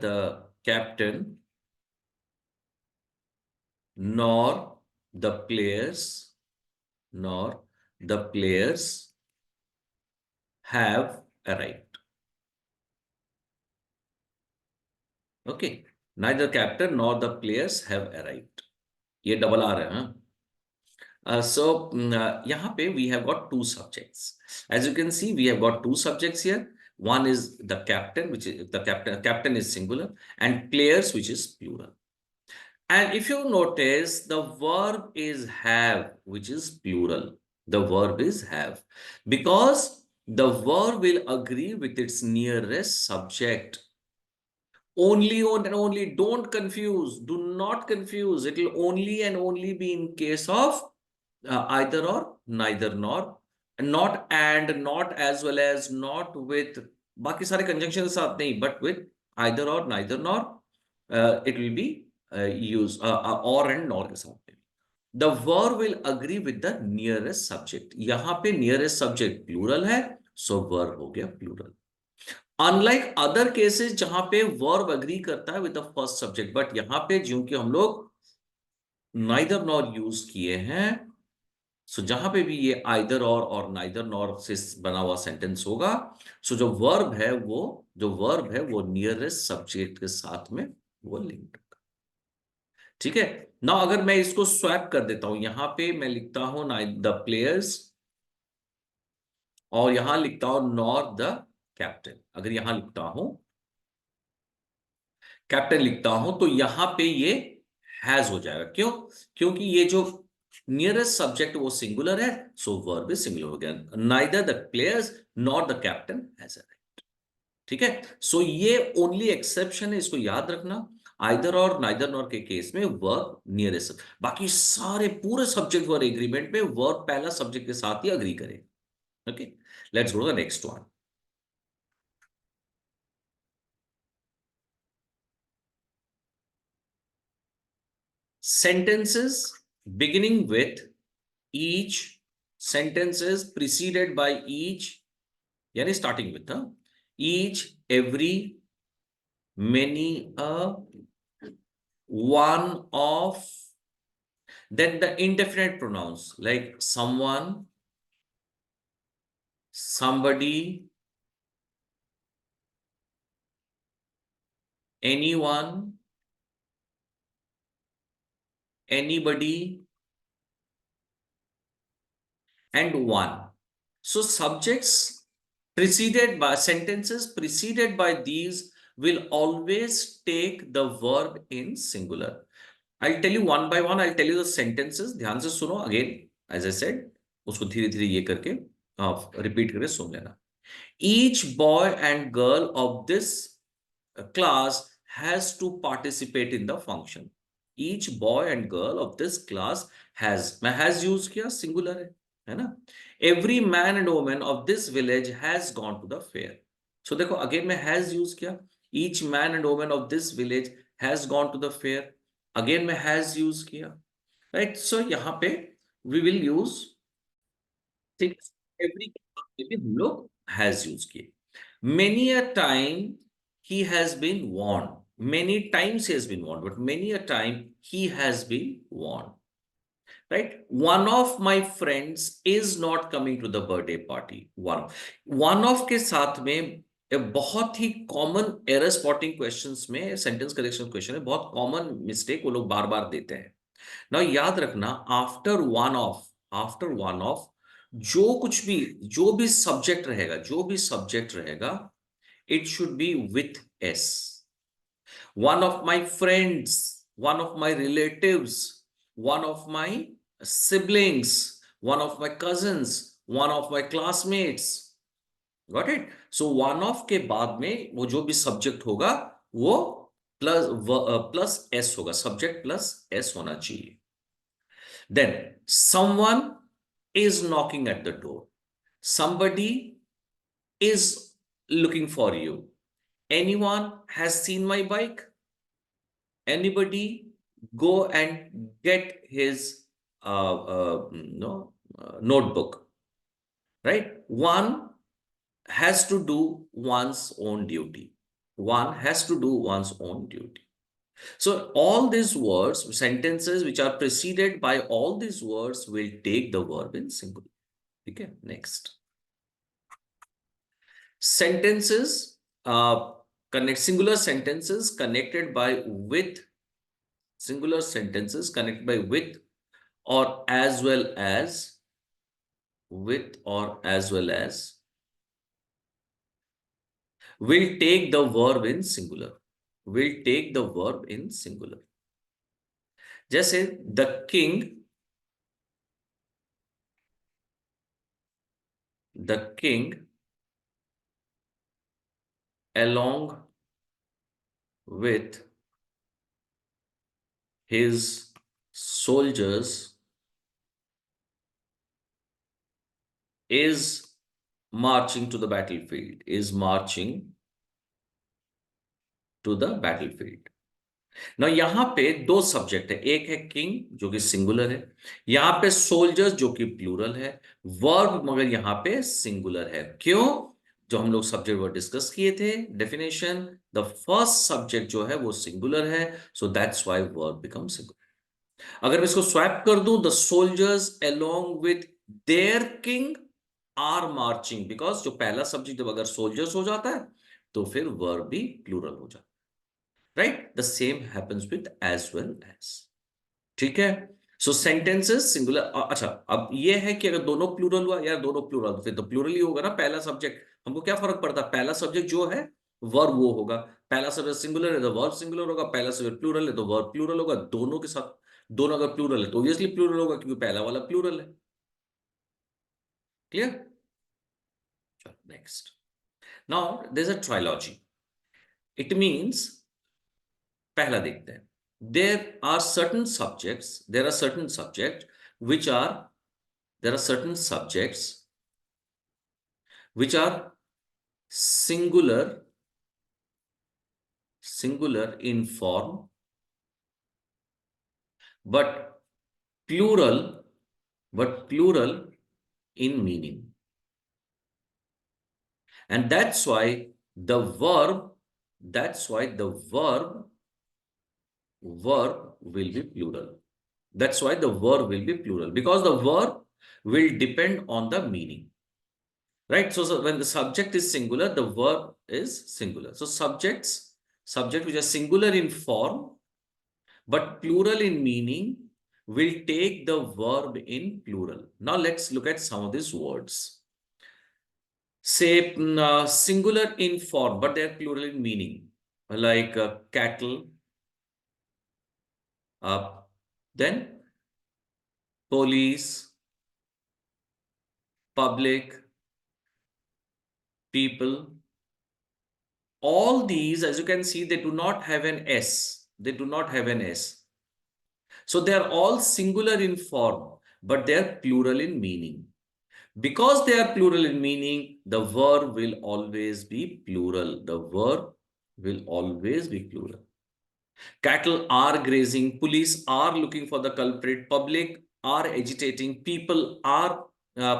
the captain nor the players have arrived. Okay, neither captain nor the players have arrived. ये double आ रहा है. यहाँ पे we have got two subjects. As you can see, we have got two subjects here. One is the captain, which is the captain is singular, and players, which is plural. And if you notice, the verb is have, which is plural. The verb is have, because the verb will agree with its nearest subject. Only and only, don't confuse, do not confuse. It will only and only be in case of either or, neither nor, not and, not as well as, not with, बाकी सारे conjunction के साथ नहीं, but with either or, neither nor, it will be used or and nor के साथ में. The verb will agree with the nearest subject. यहाँ पे nearest subject plural है, so verb हो गया plural. Unlike other cases जहां पे verb agree करता है with the first subject, but यहाँ पे क्योंकि हम लोग neither nor use किए हैं, सो जहां पे भी ये आइदर और नाइदर नॉर से बना हुआ सेंटेंस होगा, सो जो वर्ब है वो नियरेस्ट सब्जेक्ट के साथ में वो लिंक्ड। ठीक है ना। अगर मैं इसको स्वैप कर देता हूं, यहां पे मैं लिखता हूं द प्लेयर्स, और यहां लिखता हूं नॉर द कैप्टन। अगर यहां लिखता हूं कैप्टन लिखता हूं, तो यहां पे ये हैज हो जाएगा। क्यों? क्योंकि ये जो नियरेस्ट सब्जेक्ट वो सिंगुलर है, सो वर्ब इज सिंगुलर हो गया। Neither the players nor the captain has a. ठीक है। सो ये ओनली एक्सेप्शन है, इसको याद रखना। आइदर और नाइदर नॉर के केस में वर्ब नियरेस्ट, बाकी सारे पूरे सब्जेक्ट वर्ब एग्रीमेंट में वर्ब पहला सब्जेक्ट के साथ ही अग्री करे। Okay, let's go to the next one. Sentences beginning with each, sentences preceded by each, यानी starting with each, every, many, one of, then the indefinite pronouns like someone, somebody, anyone, anybody, and one. So subjects preceded by sentences preceded by these will always take the verb in singular. I'll tell you one by one. I'll tell you the sentences. ध्यान से सुनो again. As I said, उसको धीरे धीरे ये करके आप repeat करके सुन लेना. Each boy and girl of this class has to participate in the function. Each boy and girl of this class has, मैं has use किया, singular है ना? Every man and woman of this village has gone to the fair. So देखो again मैं has use किया. Each man and woman of this village has gone to the fair. Again मैं has use किया. Right? So यहाँ पे we will use things every भी हम लोग has use किए. Many a time he has been warned. Many times he has been warned, but many a time he has been warned. Right? One of my friends is not coming to the birthday party. One of के साथ में बहुत ही common error spotting questions में, sentence correction question में बहुत common mistake वो लोग बार बार देते हैं ना। याद रखना, आफ्टर वन ऑफ जो भी सब्जेक्ट रहेगा, it should be with S. One of my friends, one of my relatives, one of my siblings, one of my cousins, one of my classmates. Got it? So one of के बाद में वो जो भी subject होगा वो plus S होगा, subject plus S होना चाहिए. Then someone is knocking at the door. Somebody is looking for you. Anyone has seen my bike? Anybody go and get his no notebook, right? One has to do one's own duty. One has to do one's own duty. So all these words, sentences which are preceded by all these words will take the verb in singular. Okay, next. Sentences, singular sentences connected by with, singular sentences connected by with or as well as, with or as well as, will take the verb in singular. Will take the verb in singular. जैसे the king along with his soldiers is marching to the battlefield, is marching to the battlefield. ना यहां पे दो subject है, एक है king जो कि सिंगुलर है, यहां पे सोल्जर्स जो कि प्लूरल है, वर्ब मगर यहां पे सिंगुलर है. क्यों? जो हम लोग सब्जेक्ट वर्ब डिस्कस किए थे, डेफिनेशन, द फर्स्ट सब्जेक्ट जो है वो सिंगुलर है, so that's why verb become singular. अगर मैं इसको स्वैप कर दूं, the soldiers along with their king are marching, because जो पहला सब्जेक्ट जब अगर सोल्जर्स हो जाता है तो फिर वर्ब भी प्लूरल हो जाता है, right? The same happens with as well as. ठीक है। So sentences singular. अच्छा, अब ये है कि अगर दोनों प्लूरल हुआ, या दोनों प्लूरल, फिर तो प्लूरल ही होगा ना। पहला सब्जेक्ट, हमको क्या फर्क पड़ता है, पहला सब्जेक्ट जो है वर्ब वो होगा। पहला सब्जेक्ट सिंगुलर है तो वर्ब सिंगुलर होगा, पहला सब्जेक्ट प्लूरल है तो वर्ब प्लूरल होगा। दोनों के साथ, दोनों अगर प्लूरल है तो ऑब्वियसली प्लूरल होगा, क्योंकि पहला वाला प्लूरल है। क्लियर? चलो next. Now there is a trilogy. It means, पहला देखते हैं। There are certain subject which are there are certain subjects which are singular in form, but plural plural in meaning, and the verb that's why the verb will be plural. That's why the verb will be plural, because the verb will depend on the meaning, right? So when the subject is singular, the verb is singular. So subject which are singular in form but plural in meaning will take the verb in plural. Now let's look at some of these words. Say singular in form, but they're plural in meaning, like cattle, uh, then police, public, people. All these, as you can see, they do not have an S. They do not have an S. So they are all singular in form, but they are plural in meaning. Because they are plural in meaning, the verb will always be plural. The verb will always be plural. Cattle are grazing, police are looking for the culprit, public are agitating, people are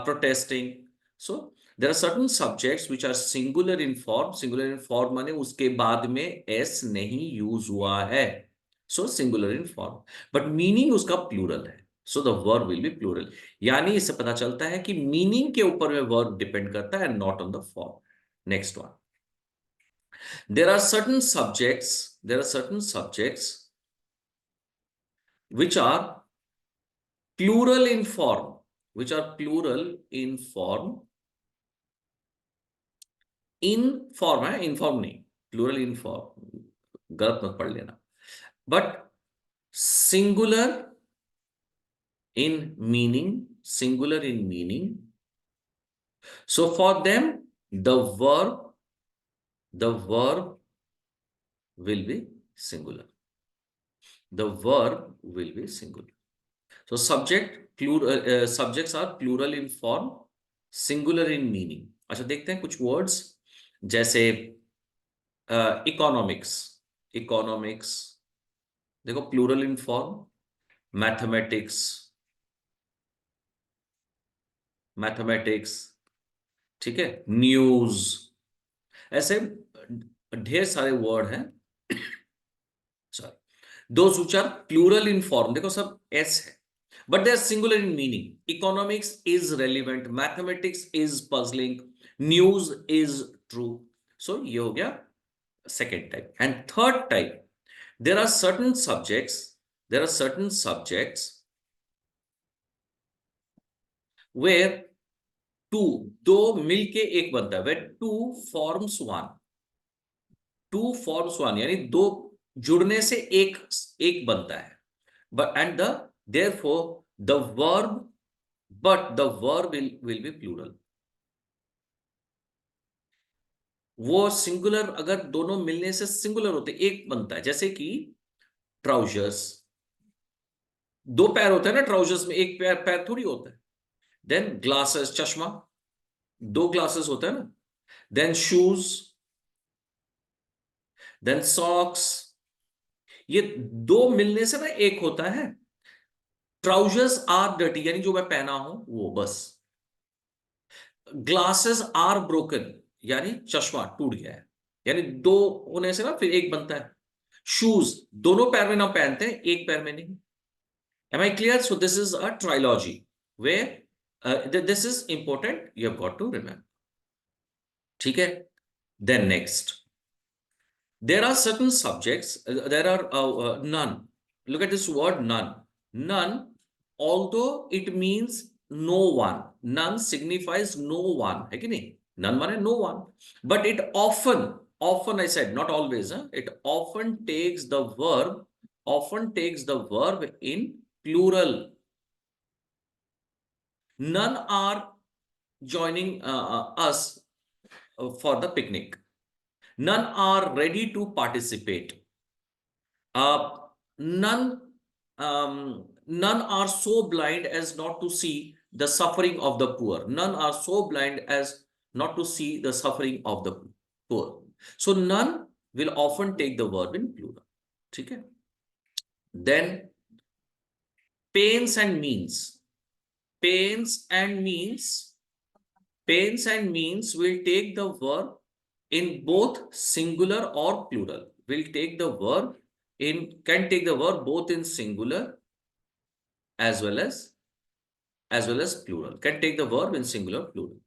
protesting. So there are certain subjects which are singular in form. Singular in form माने उसके बाद में s नहीं use हुआ है. So singular in form, but meaning उसका plural है. So the verb will be plural. यानी इससे पता चलता है कि meaning के ऊपर में verb depend करता है and not on the form. Next one. There are certain subjects which are plural in form, which are plural in form, in form है, in form नहीं, plural in form, गलत मत पढ़ लेना, but singular in meaning, singular in meaning. So for them, the verb will be singular. The verb will be singular. So subjects are plural in form, singular in meaning. अच्छा, देखते हैं कुछ words, जैसे economics. Economics देखो plural in form. Mathematics, mathematics. ठीक है. News. ऐसे ढेर सारे वर्ड हैं. Sorry, those which are plural in form, देखो सब एस है, but they are singular in meaning. Economics is relevant, mathematics is puzzling, news is true. So ये हो गया second type. And third type, there are certain subjects, there are certain subjects where two, दो मिलके एक बनता है, where two forms one. Two forms one यानी दो जुड़ने से एक एक बनता है. But and therefore the verb, but the verb will be plural. वो सिंगुलर अगर दोनों मिलने से सिंगुलर होते एक बनता है, जैसे कि ट्राउजर्स. दो पैर होते हैं ना ट्राउजर्स में, एक पैर पैर थोड़ी होता है. देन ग्लासेस, चश्मा, दो ग्लासेस होता है ना. Then shoes, then socks. ये दो मिलने से ना एक होता है. ट्राउजर्स आर डर्टी यानी जो मैं पहना हूं वो, बस. ग्लासेस आर ब्रोकन यानी चश्मा टूट गया है, यानी दो होने से ना फिर एक बनता है. शूज दोनों पैर में ना पहनते हैं, एक पैर में नहीं. Am I clear? So this is a trilogy where this is important, you have got to remember. ठीक है? Then next, there are certain subjects, there are none. Look at this word none. None, although it means no one. None signifies no one. है कि नहीं? None माने no one. But it often I said, not always, it often takes the verb in plural. None are joining us for the picnic. None are ready to participate. Uh, none, none are so blind as not to see the suffering of the poor. None are so blind as not to see the suffering of the poor. So none will often take the verb in plural. Okay? Then pains and means. Pains and means. Pains and means will take the verb in both singular or plural. Will take the verb can take the verb both in singular as well as plural. Can take the verb in singular, plural.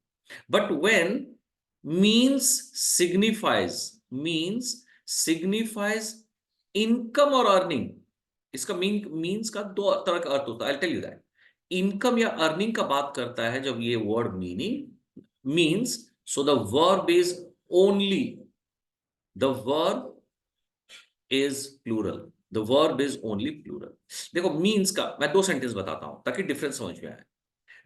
But when means signifies income or earning, इसका means का दो तरह का अर्थ होता है. I'll tell you that. Income या earning का बात करता है जब ये word means, so the verb is only, the verb is plural. The verb is only plural. देखो means का मैं दो सेंटेंस बताता हूं ताकि डिफरेंस समझ में आए.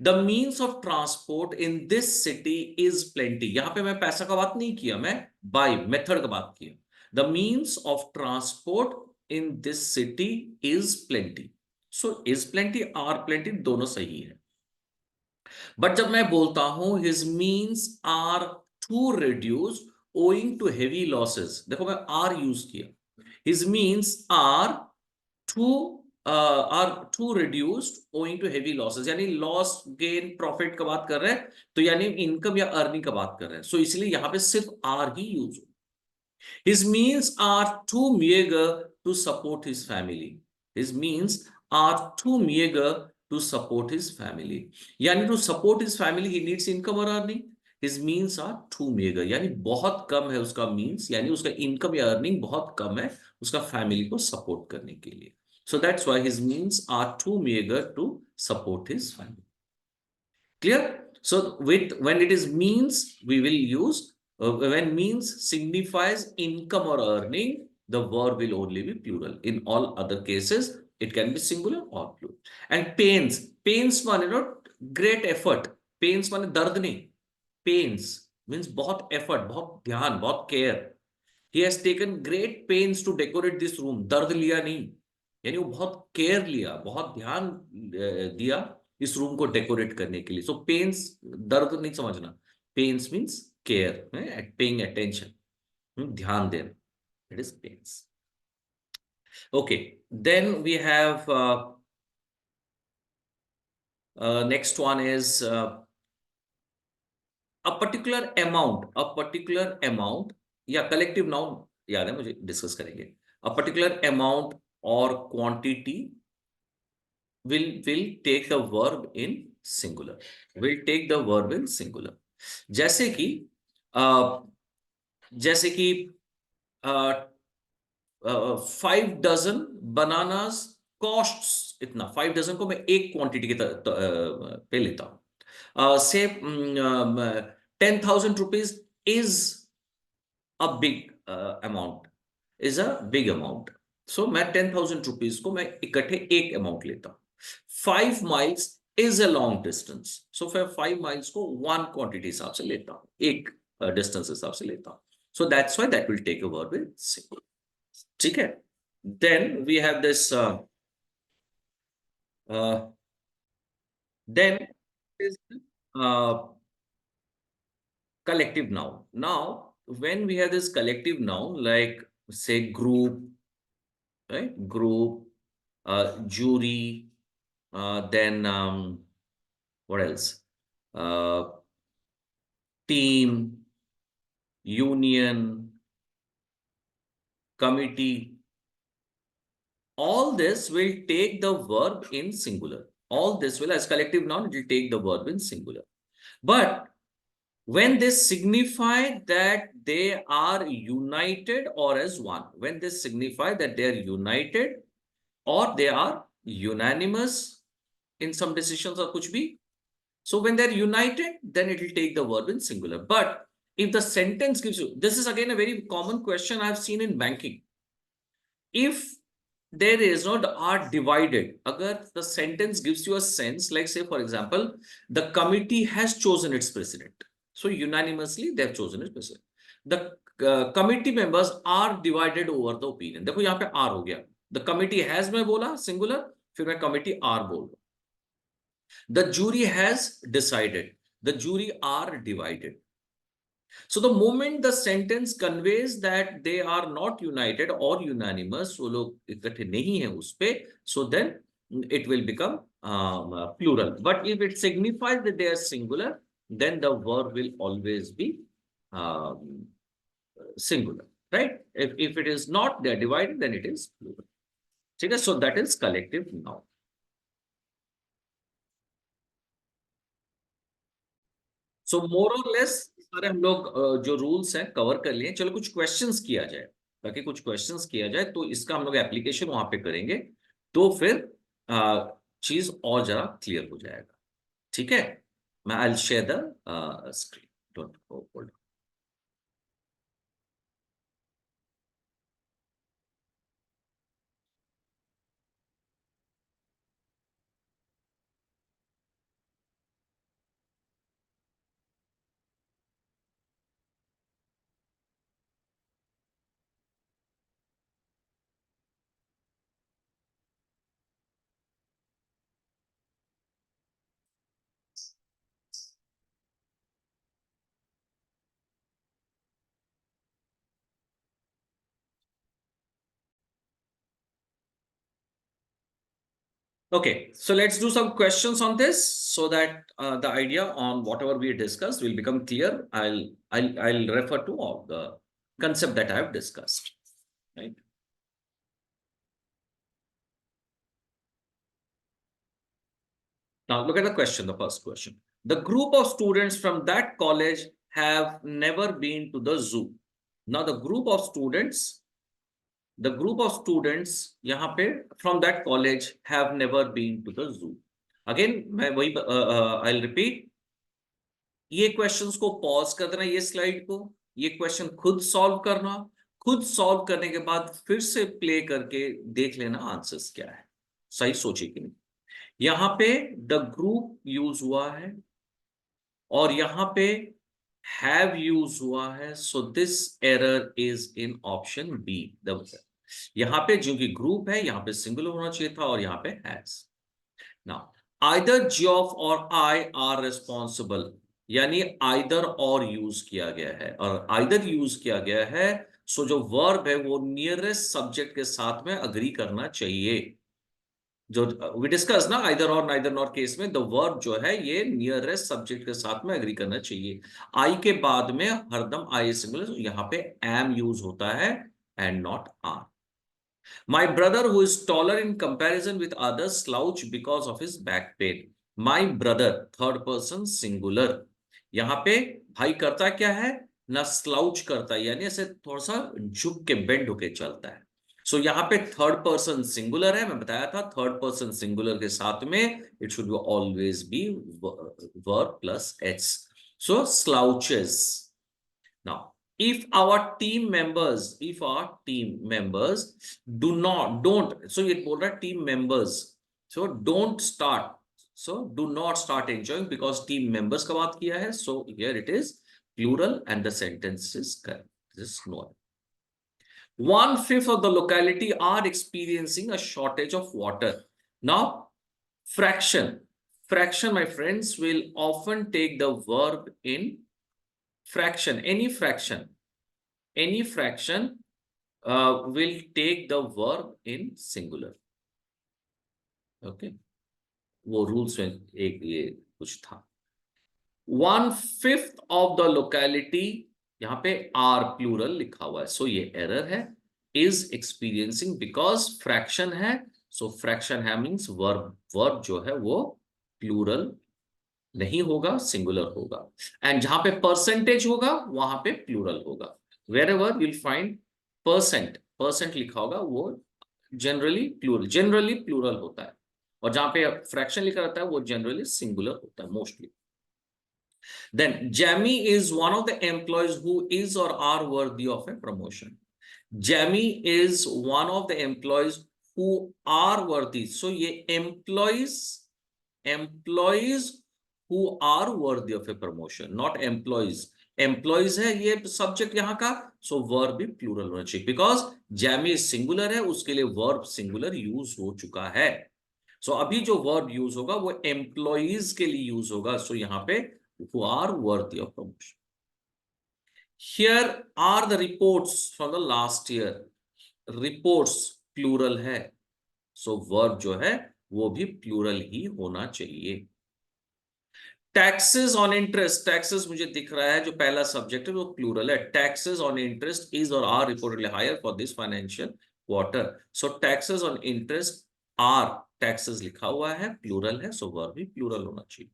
The means of transport in this city is plenty. यहां पे मैं पैसा का बात नहीं किया, मैं by method का बात किया. The means of transport in this city is plenty. So is plenty, are plenty दोनों सही है. बट जब मैं बोलता हूं his means are too reduced owing to heavy losses, देखो मैं are यूज किया. His means are too reduced owing to heavy losses, यानी लॉस गेन प्रॉफिट का बात कर रहे हैं, तो यानी इनकम या अर्निंग का बात कर रहे हैं. सो इसलिए यहां पे सिर्फ आर ही यूज हो. His means are too meager to support his family. His means are too meager to support his family. यानी to support his family he needs income or earning. His means are too meager. यानी बहुत कम है उसका means, यानी उसका income या earning बहुत कम है उसका family को support करने के लिए. So that's why his means are too meager to support his family. Clear? So when it is means, we will use when means signifies income or earning, the verb will only be plural. In all other cases, it can be singular or plural. And pains माने great effort. Pains माने दर्द नहीं. Pains means बहुत effort, बहुत ध्यान, बहुत care. He has taken great pains to decorate this room. दर्द लिया नहीं, यानी वो बहुत केयर लिया, बहुत ध्यान दिया इस रूम को डेकोरेट करने के लिए. सो पेन्स दर्द नहीं समझना. Pains means care, paying attention, ध्यान देना. It is pains. Okay, then we have next one is a particular amount या कलेक्टिव नाउन याद है मुझे, डिस्कस करेंगे. a particular amount or quantity will take the verb in singular. Will take the verb in singular. जैसे कि uh, जैसे कि 5 dozen bananas costs इतना. 5 डजन को मैं एक क्वांटिटी के पे लेता हूं. से 10,000 rupees is a big amount, is a big amount. So मैं 10,000 rupees को मैं इकट्ठे एक अमाउंट लेता हूं. 5 miles is a long distance. So फिर 5 miles को one quantity हिसाब से लेता हूं, एक distance हिसाब से लेता हूं. So that's why that will take a verb in singular. ठीक है? Then we have this then is collective noun. Now, when we have this collective noun, like say group, right? Group, jury, then what else? Team, union, committee. all this will take the verb in singular. All this will, as collective noun, it will take the verb in singular. But when they signify that they are united or as one, when they signify that they are united or they are unanimous in some decisions or kuch bhi, so when they're united, then it will take the verb in singular. But if the sentence gives you, this is again a very common question I've seen in banking. If there is not are divided, agar the sentence gives you a sense, like say for example, the committee has chosen its president. So unanimously they have chosen its president. The committee members are divided over the opinion. देखो यहाँ पे are हो गया. The committee has मैं बोला singular, फिर मैं committee are बोल रहा. The jury has decided. The jury are divided. So the moment the sentence conveys that they are not united or unanimous, वो लोग इकट्ठे नहीं हैं उस पे, so then it will become plural. But if it signifies that they are singular, then the verb will always be um, singular, right? If it is not, they are divided, then it is plural. ठीक है? So that is collective noun. सो मोर और less सारे हम लोग जो rules हैं cover कर लिए. चलो कुछ क्वेश्चंस किया जाए, ताकि कुछ क्वेश्चंस किया जाए तो इसका हम लोग एप्लीकेशन वहां पे करेंगे, तो फिर चीज और जरा क्लियर हो जाएगा. ठीक है, मैं I will share the screen. Don't hold. Okay, so let's do some questions on this so that the idea on whatever we discussed will become clear. I'll refer to all the concept that I have discussed, right? Now look at the question, the first question. The group of students from that college have never been to the zoo. Now the group of students यहाँ पे from that college have never been to the zoo. Again, मैं वही I'll repeat. ये questions को pause कर देना, ये slide को, ये क्वेश्चन खुद सॉल्व करना, खुद सॉल्व करने के बाद फिर से प्ले करके देख लेना आंसर्स क्या है. सही सोचे कि नहीं. यहां पे द ग्रुप यूज हुआ है और यहां पे हैव यूज हुआ है, so this error is in option B. यहां पे जो कि ग्रुप है, यहां पे सिंगुलर होना चाहिए था और यहां पे हैज. नाउ आइदर जियोफ और आई आर रिस्पॉन्सिबल, यानी आइदर और यूज किया गया है, और आइदर यूज किया गया है, सो जो वर्ब है वो नियरेस्ट सब्जेक्ट के साथ में अग्री करना चाहिए. जो वी डिस्कस ना आइदर और नाइदर नॉर केस में, द वर्ब जो है ये नियरेस्ट सब्जेक्ट के साथ में एग्री करना चाहिए. आई के बाद में हरदम आई सिंगुलर, यहां पे एम यूज होता है and not are. My brother, who is taller in comparison with others, slouch because of his back pain. My brother, third person singular. यहां पे भाई करता क्या है ना, स्लाउच करता है, यानी ऐसे थोड़ा सा झुक के बेंड होके चलता है. सो यहाँ पे थर्ड पर्सन सिंगुलर है, मैं बताया था थर्ड पर्सन सिंगुलर के साथ में it should always be verb plus H. So slouches. Now if our team members do not don't, so ये बोल रहा है team members, so don't start, so do not start enjoying because team members का बात किया है, so here it is plural and the sentence is correct. This is no. 1/5 of the locality are experiencing a shortage of water. Now fraction my friends will often take the verb in fraction. Any fraction will take the verb in singular. Okay, वो rules में एक ये कुछ था. 1/5 of the locality, यहाँ पे are plural लिखा हुआ है, सो ये एरर है. इज एक्सपीरियंसिंग, बिकॉज फ्रैक्शन है, सो फ्रैक्शन है मीन्स वर्ब, वर्ब जो है वो प्लूरल नहीं होगा, सिंगुलर होगा। एंड जहां पे परसेंटेज होगा वहां पे प्लूरल होगा। Wherever will find percent, percent लिखा होगा वो जनरली प्लूरल होता है, और जहां पे फ्रैक्शन लिखा रहता है वो जनरली सिंगुलर होता है mostly. Then Jamie is one of the employees who is or are worthy of a promotion. Jamie is one of the employees who are worthy. So ये employees who are worthy of a promotion, not employees. Employees है ये subject यहाँ का, so verb भी plural होना चाहिए, because Jamie singular है, उसके लिए verb singular use हो चुका है। So अभी जो verb use होगा वो employees के लिए use होगा, so यहाँ पे who are worthy of promotion. Here are the reports from the last year. Reports plural है, so verb जो है वो भी plural ही होना चाहिए। टैक्सेस ऑन इंटरेस्ट, टैक्सेस मुझे दिख रहा है जो पहला सब्जेक्ट है वो प्लूरल है। टैक्सेस ऑन इंटरेस्ट इज और are reportedly higher for this financial quarter, so taxes on interest are, taxes लिखा हुआ है, प्लूरल है, सो वर्ब भी प्लूरल होना चाहिए।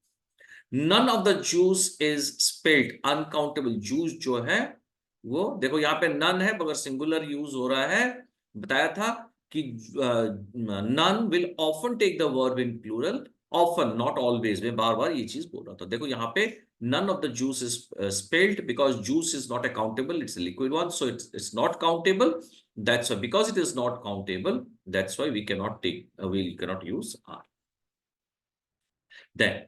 None of the juice is spilled, uncountable juice जो है वो देखो यहाँ पे नन है मगर सिंगुलर यूज हो रहा है। बताया था कि none will often take the verb in plural, often not always, मैं बार बार ये चीज बोल रहा था। देखो यहाँ पे none of the juice is spilled because juice is not accountable, it's a liquid one, so it's not countable. That's why, because it is not countable, that's why we cannot take we cannot use are. Then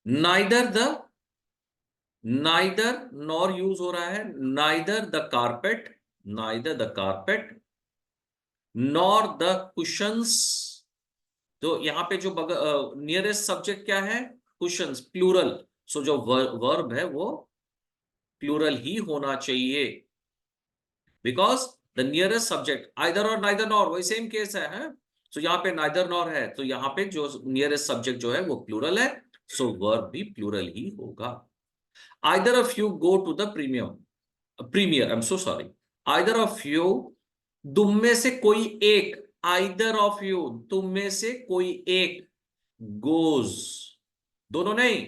neither nor use हो रहा है, neither the carpet, neither the carpet nor the cushions। तो यहाँ पे जो nearest subject क्या है, cushions, plural, सो जो वर्ब है वो प्लूरल ही होना चाहिए, because the nearest subject either और नाइदर नॉर वही सेम केस है। सो यहाँ पे नाइदर नॉर है तो यहाँ पे जो नियरेस्ट सब्जेक्ट जो है वो प्लूरल है, सो वर्ब भी प्लूरल ही होगा। Either of you go to the premier, I am so sorry, either of you, तुम में से कोई एक, आइदर ऑफ यू तुम में से कोई एक, गोज, दोनों नहीं,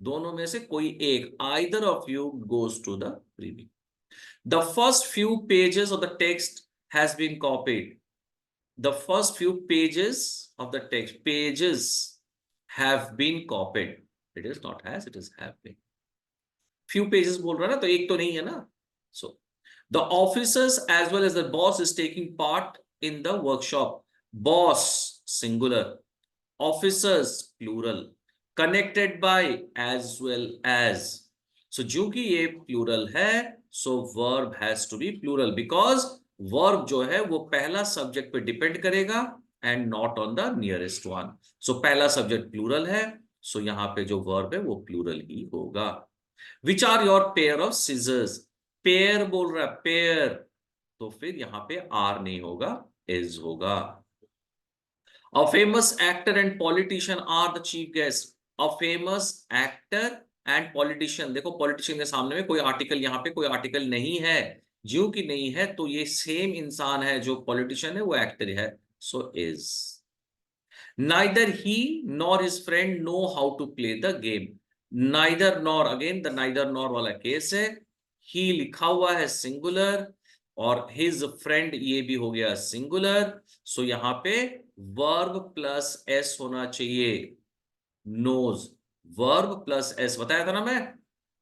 दोनों में से कोई एक, either of you goes to the premier. The first few pages of the text has been copied, the first few pages of the text, pages have been copied, it is not has, it is have been. Few pages बोल रहा है ना, तो एक तो नहीं है ना। So the officers as well as the boss is taking part in the workshop, boss singular, officers plural, connected by as well as. So जो कि ये प्लूरल है, so verb has to be plural, because verb जो है वो पहला सब्जेक्ट पे डिपेंड करेगा and not on the nearest one. So पहला सब्जेक्ट प्लूरल है, सो यहां पे जो वर्ब है वो प्लूरल ही होगा। Which are your pair of scissors, pair बोल रहा है, पेयर, तो फिर यहां पे आर नहीं होगा, इज होगा। A famous actor and politician are the chief guests. A famous actor and politician, देखो politician के सामने में कोई आर्टिकल, यहाँ पे कोई आर्टिकल नहीं है, ज्यों कि नहीं है तो ये सेम इंसान है, जो politician है वो एक्टर है, so is। Neither he nor his friend know how to play the game. Neither nor, again the neither nor वाला केस है, he लिखा हुआ है सिंगुलर और his friend ये भी हो गया सिंगुलर, सो यहां पे वर्ब प्लस एस होना चाहिए, नोज, वर्ब प्लस एस बताया था ना मैं,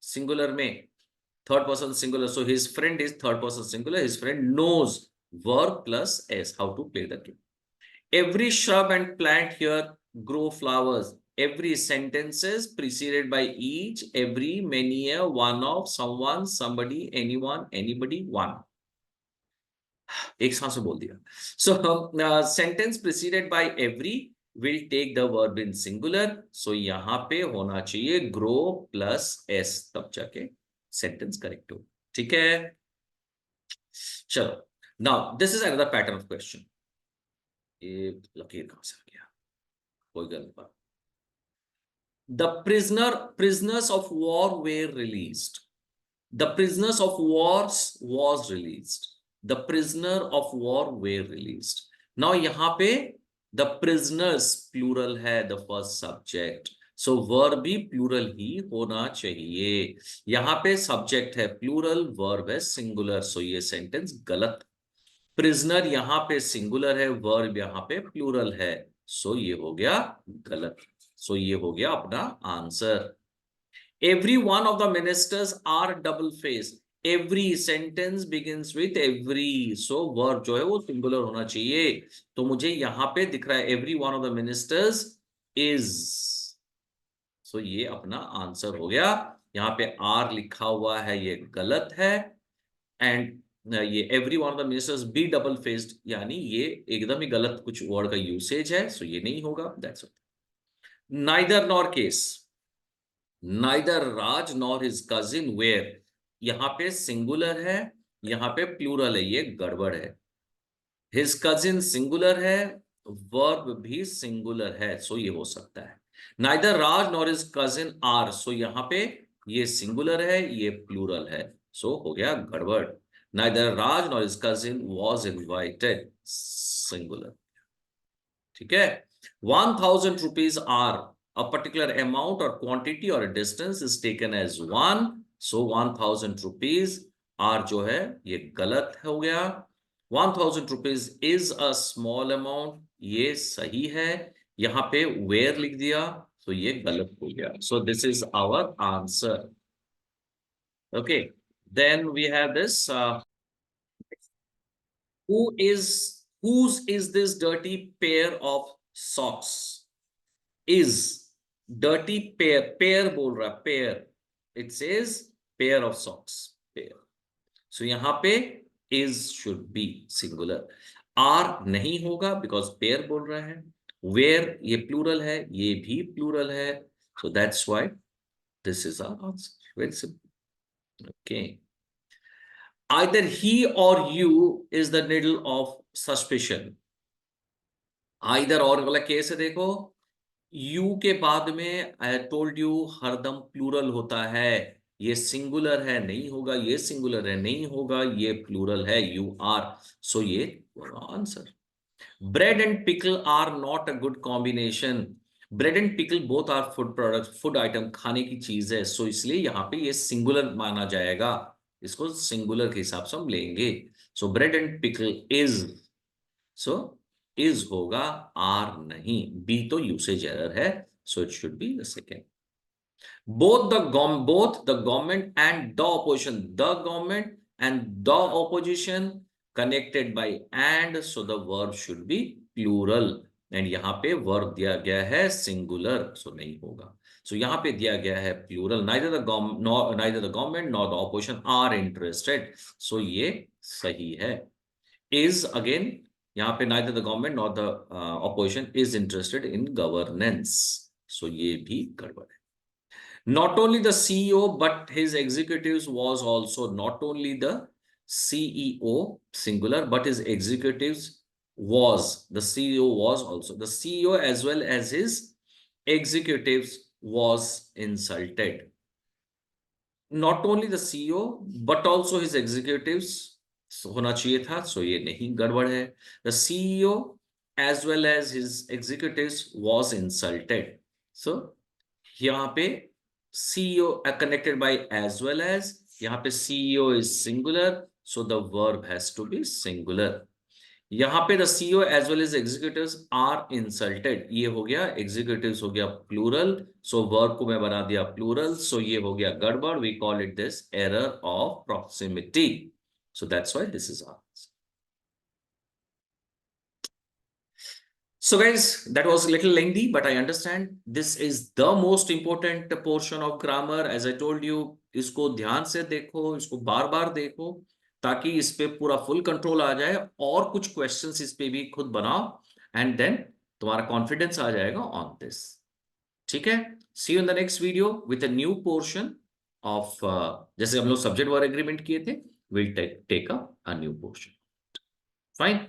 सिंगुलर में third person singular, so his friend is third person singular, his friend knows, verb plus S, how to play the game. Every shrub and plant here grow flowers, every sentences preceded by each, every, many, a, one of, someone, somebody, anyone, anybody, one, एक सांस में बोल दिया। So sentence preceded by every will take the verb in singular, so यहां पे होना चाहिए grow plus S, तब जाके सेंटेंस करेक्ट हो, ठीक है। चलो, now this is another pattern of question. ये लकीर कहां से आ गया, कोई गलत बात। The prisoners of war were released, the prisoners of wars was released, the prisoner of war were released. Now यहां पे द प्रिजनर्स प्लूरल है, the first subject, so verb भी प्लूरल ही होना चाहिए। यहां पे सब्जेक्ट है प्लूरल, वर्ब है सिंगुलर, सो ये सेंटेंस गलत। प्रिजनर यहां पे सिंगुलर है, वर्ब यहां पे प्लूरल है, सो ये हो गया गलत। सो ये हो गया अपना answer. Every one of the ministers are double faced. Every sentence begins with every, so verb जो है वो सिंगुलर होना चाहिए। तो मुझे यहां पे दिख रहा है every one of the ministers is, so ये अपना आंसर हो गया। यहाँ पे आर लिखा हुआ है, ये गलत है। एंड ये every one of the ministers be double faced, यानी ये एकदम ही गलत कुछ वर्ड का यूसेज है, सो ये नहीं होगा। That's neither nor case, neither Raj nor his cousin were, यहां पे सिंगुलर है, यहां पे प्लूरल है, ये गड़बड़ है। हिज कजिन सिंगुलर है, वर्ब भी सिंगुलर है, सो ये हो सकता है। Neither Raj nor his cousin are, so यहां पे ये सिंगुलर है, ये प्लूरल है, सो हो गया गड़बड़। Neither Raj nor his cousin was invited, singular. ठीक है। 1000 rupees are a particular amount or quantity or a distance is taken as one, so 1000 rupees are जो है ये गलत हो गया। 1000 rupees is a small amount, ये सही है। यहां पे where लिख दिया, तो ये गलत हो गया। So this is our answer. Okay, then we have this whose is this dirty pair of socks? Is dirty pair, pair बोल रहा है, pair, it says pair of socks, pair, so यहाँ पे is should be singular, are नहीं होगा because pair बोल रहा है, where ये plural है, ये भी plural है, so that's why this is our answer, very simple. Okay, either he or you is the needle of suspicion. either और वाला केस है, देखो यू के बाद में आई टोल्ड यू हरदम प्लूरल होता है, ये सिंगुलर है नहीं होगा, ये सिंगुलर है नहीं होगा, ये प्लूरल है यू आर, सो ये आंसर। Bread and pickle are not a good combination. Bread and pickle both are food product, food item, खाने की चीज है, सो इसलिए यहाँ पे ये सिंगुलर माना जाएगा, इसको सिंगुलर के हिसाब से हम लेंगे। So bread and pickle is, so is होगा, आर नहीं, बी तो यूसेज एरर है, so it should be the second. both the government and the opposition, the government and the opposition connected by and, so the verb should be plural, and यहाँ पे verb दिया गया है singular, so नहीं होगा। so यहाँ पे दिया गया है plural, neither the government nor the opposition are interested, so ये सही है। is again यहाँ पे neither the government nor the opposition is interested in governance, so ये भी गड़बड़ है। Not only the CEO, but his executives was also, not only the CEO, singular, but his executives was, the CEO was also, the CEO as well as his executives was insulted. Not only the CEO, but also his executives होना चाहिए था, so ये नहीं, गड़बड़ है। The CEO as well as his executives was insulted. So यहाँ पे CEO connected by as well as, यहाँ पे CEO is singular, so the verb has to be singular. यहाँ पे the CEO as well as executives are insulted, ये हो गया executives हो गया plural, so verb को मैं बना दिया plural, so ये हो गया गड़बड़, we call it this error of proximity, so that's why this is our answer. So guys, that was a little lengthy, but I understand this is the most important portion of grammar. As I told you, इसको ध्यान से देखो, इसको बार बार देखो, ताकि इस पे पूरा फुल कंट्रोल आ जाए, और कुछ क्वेश्चंस इस पे भी खुद बनाओ, एंड देन तुम्हारा कॉन्फिडेंस आ जाएगा ऑन दिस। ठीक है, see you in the next video with a new portion of, जैसे हम लोग सब्जेक्ट वर्ब एग्रीमेंट किए थे, will take a new portion. Fine.